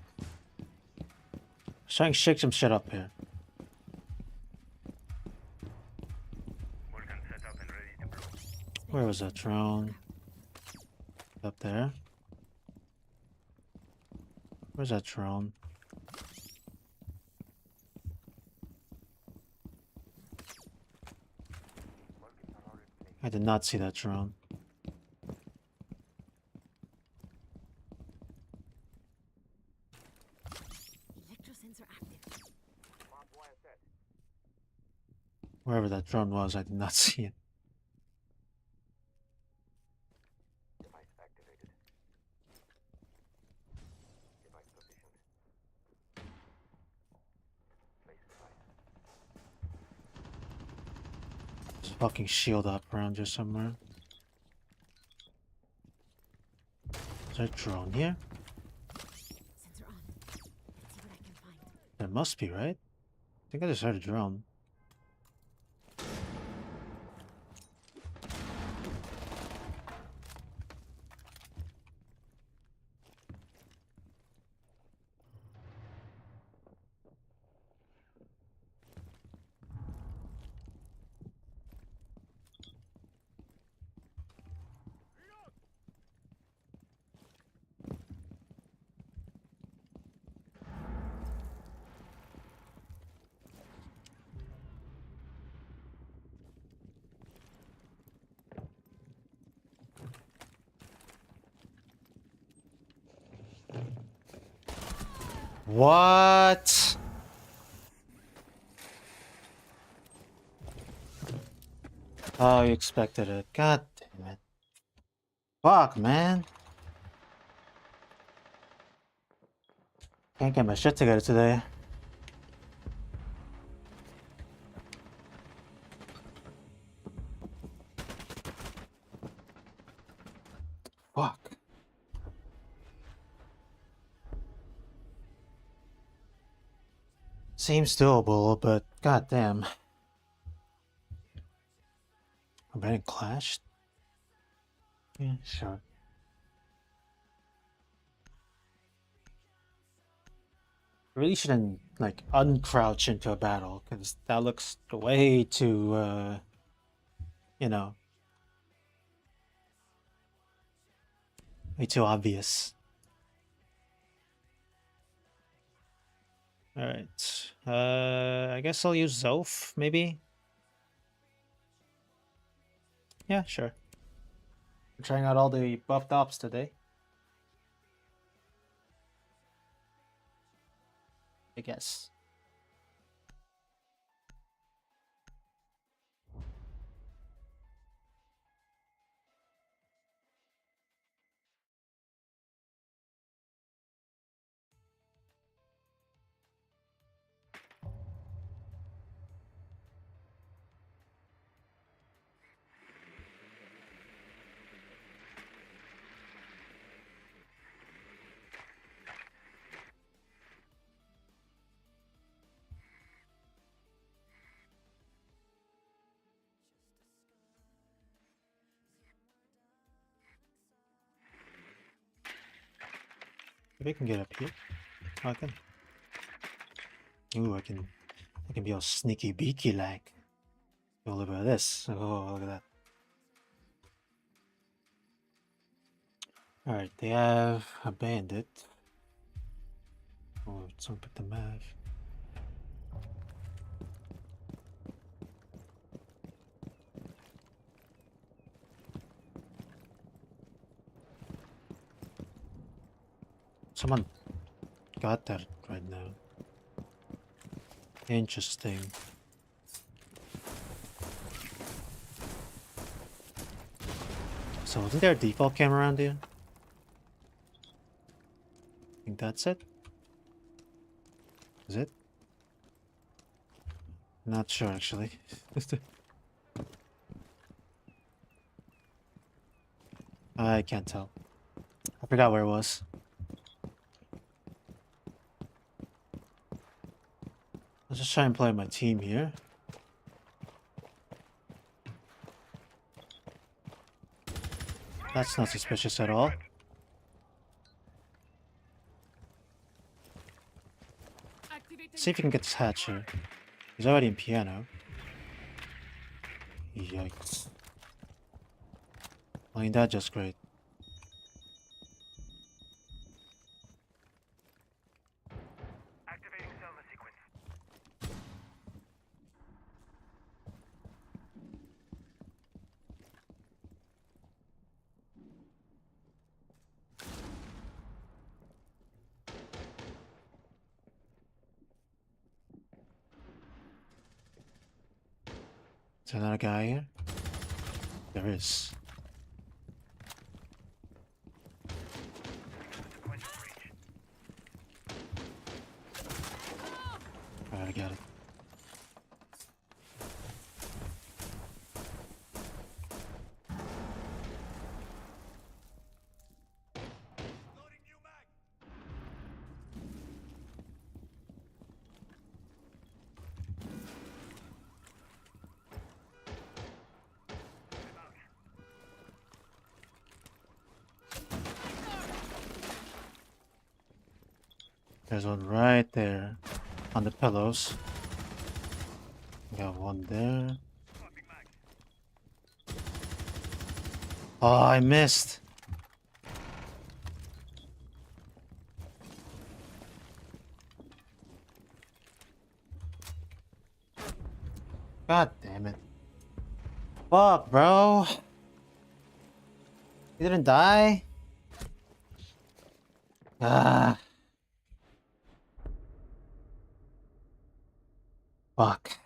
Trying to shake some shit up here.
Vulcan set up and ready to blow.
Where was that drone? Up there. Where's that drone? I did not see that drone.
Electrosensor active.
Smart wire set.
Wherever that drone was, I did not see it.
Device activated. Device positioned. Place device.
There's a fucking shield up around here somewhere. Is there a drone here?
Sensor on. Let's see what I can find.
There must be, right? I think I just heard a drone. What? Oh, you expected it. God damn it. Fuck, man. Can't get my shit together today. Fuck. Seems doable, but goddamn. I'm getting clashed. Yeah, sure. Really shouldn't like uncrouch into a battle because that looks way too you know, way too obvious. Alright. I guess I'll use Zoph, maybe? Yeah, sure. I'm trying out all the buffed ops today. I guess. Maybe I can get up here. Oh, I can. Ooh, I can be all sneaky beaky like. Oh, look at this. Oh, look at that. Alright, they have a bandit. Oh, someone put the map. Someone got that right now. Interesting. So isn't there a default cam around here? I think that's it. Is it? Not sure actually. I can't tell. I forgot where it was. Let's just try and play my team here. That's not suspicious at all.
Activating
See if you can get this hatch here. He's already in piano. Yikes. Playing that just great.
Activating Selma sequence.
Is there another guy here? There is.
Sequence breach.
Alright, I got it.
Loading new mag.
There's one right there on the pillows. Got one there.
Swapping mag.
Oh, I missed. God damn it. Fuck, bro. You didn't die? Ah. Fuck.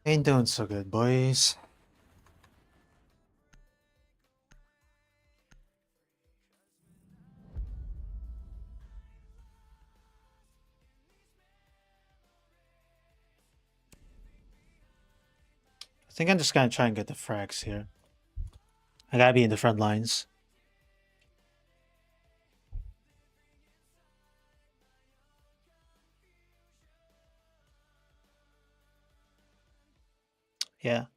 Ain't doing so good, boys. I think I'm just gonna try and get the frags here. I gotta be in the front lines. Yeah.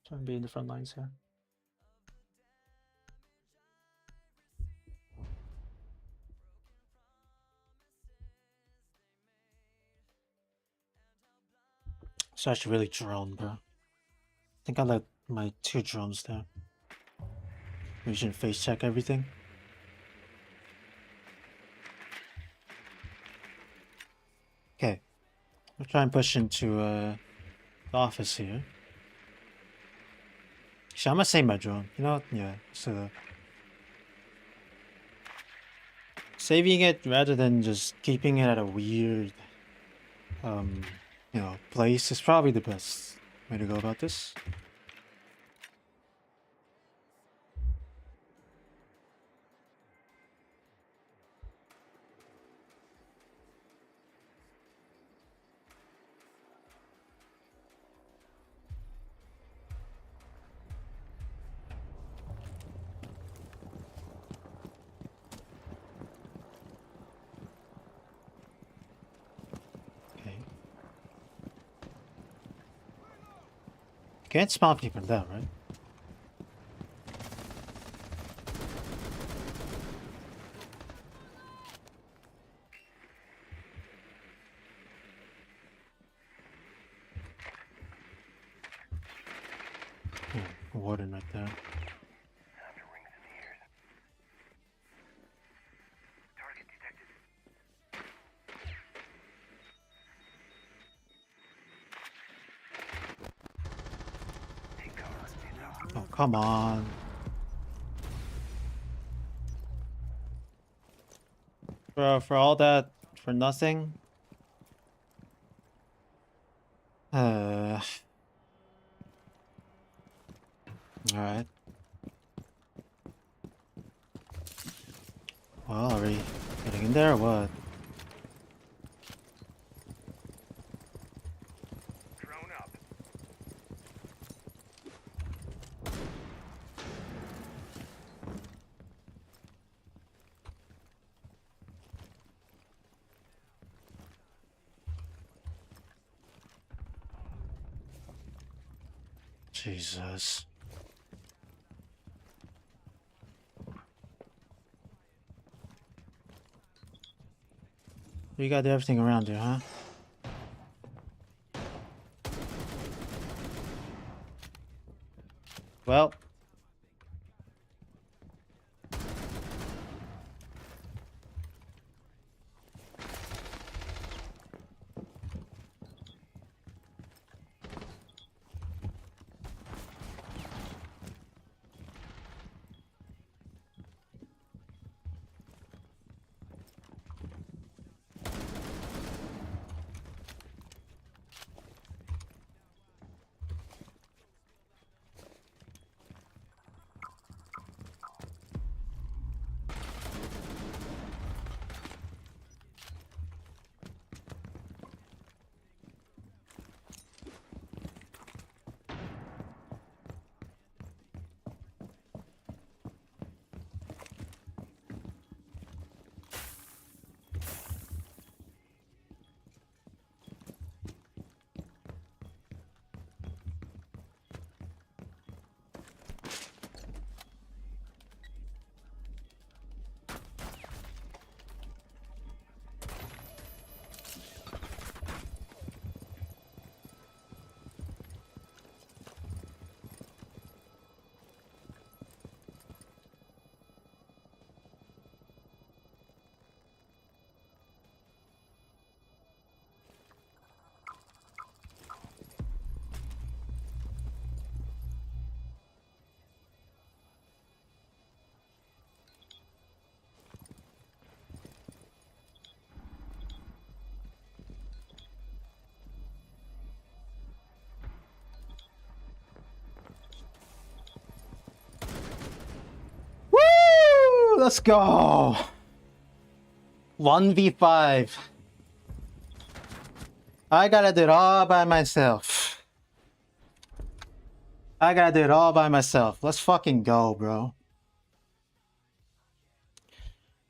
Try and be in the front lines here. So I should really drone, bro. I think I let my 2 drones there. We should face check everything. Okay. We'll try and push into the office here. Actually, I'm gonna save my drone. You know what? Yeah. So saving it rather than just keeping it at a weird you know, place is probably the best way to go about this. Okay. Can't spawn people down, right? Warden right there.
Sound rings in the ears. Target detected. Take cover. Inbound.
Oh, come on. Bro, for all that, for nothing? Alright. Well, are we getting in there or what?
Drone up.
Jesus. You got everything around you, huh? Well. Woo! Let's go! 1v5. I gotta do it all by myself. I gotta do it all by myself. Let's fucking go, bro.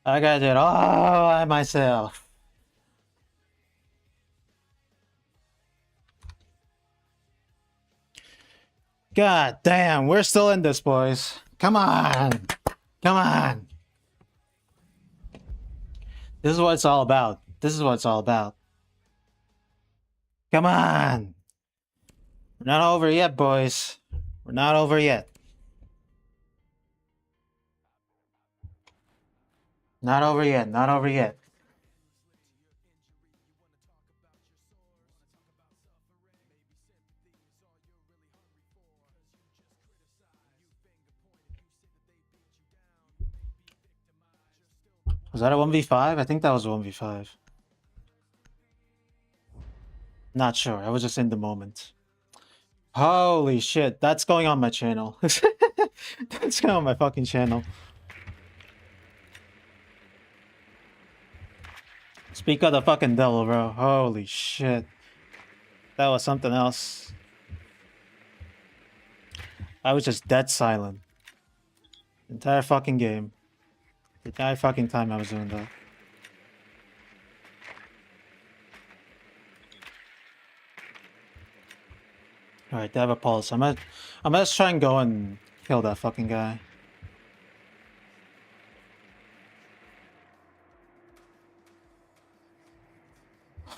I gotta do it all by myself. God damn, we're still in this, boys. Come on. Come on. This is what it's all about. This is what it's all about. Come on. We're not over yet, boys. We're not over yet. Not over yet. Not over yet. Was that a 1v5? I think that was a 1v5. Not sure. I was just in the moment. Holy shit. That's going on my channel. That's going on my fucking channel. Speak of the fucking devil, bro. Holy shit. That was something else. I was just dead silent. The entire fucking game. The entire fucking time I was doing that. Alright, they have a pulse. I'm gonna just try and go and kill that fucking guy.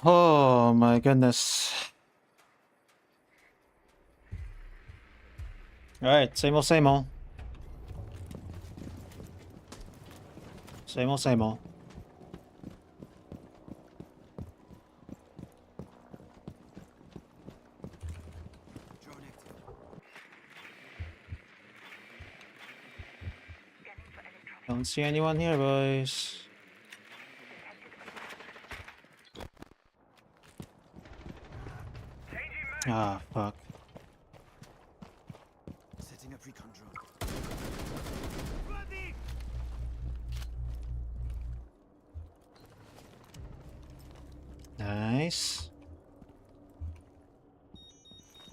Oh my goodness. Alright, same old, same old. Same old, same old. Don't see anyone here, boys. Ah, fuck.
Setting up recon drone.
Nice.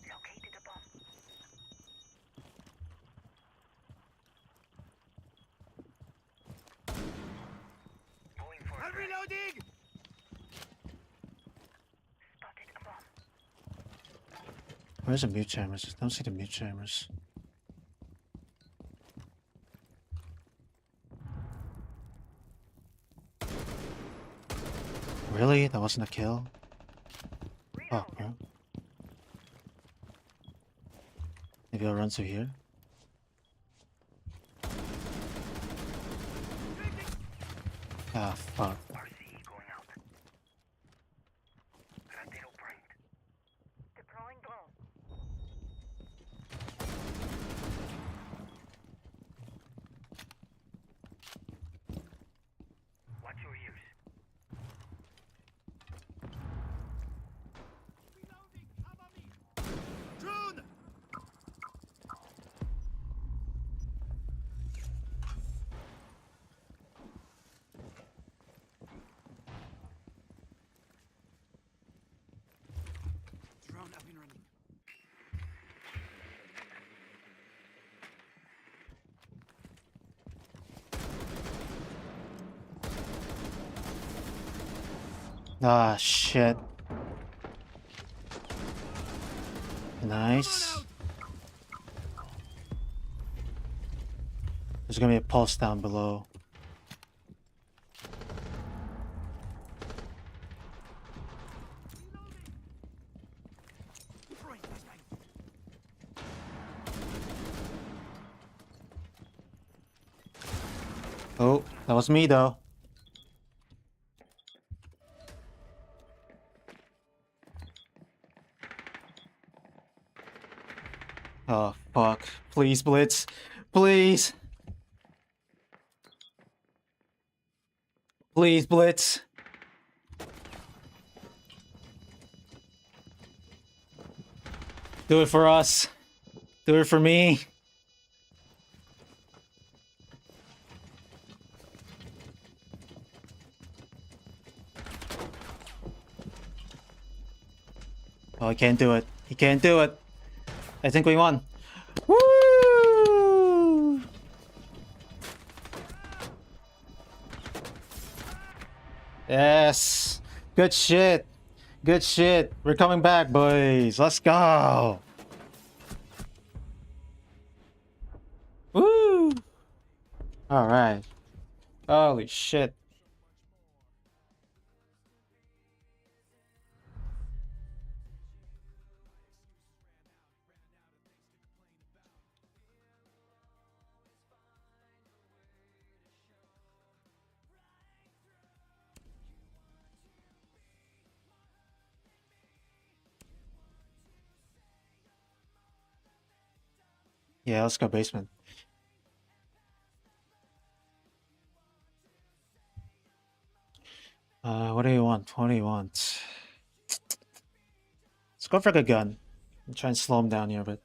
Located a bomb. Going for
I'm reloading!
spotted a bomb.
Where's the mute chambers? I don't see the mute chambers. Really? That wasn't a kill? Oh, bro. Maybe I'll run through here. Ah, fuck.
RCE going out. Granero primed. Deploying drone. Watch your ears.
Drone! Drone up and running.
Ah, shit. Nice. There's gonna be a pulse down below.
Throwing flashbang.
Oh, that was me though. Oh, fuck. Please, Blitz. Please. Please, Blitz. Do it for us. Do it for me. Oh, he can't do it. He can't do it. I think we won. Woo! Yes. Good shit. Good shit. We're coming back, boys. Let's go. Woo! All right. Holy shit. Yeah, let's go basement. What do you want? What do you want? Let's go for the gun. I'm trying to slow him down here a bit.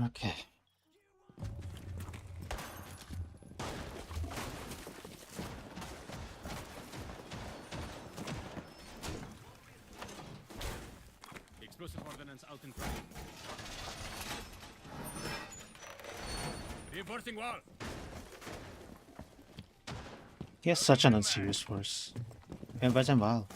Okay.
Explosive ordnance out in front. Reinforcing wall.
He has such an unserious force. Invite him well.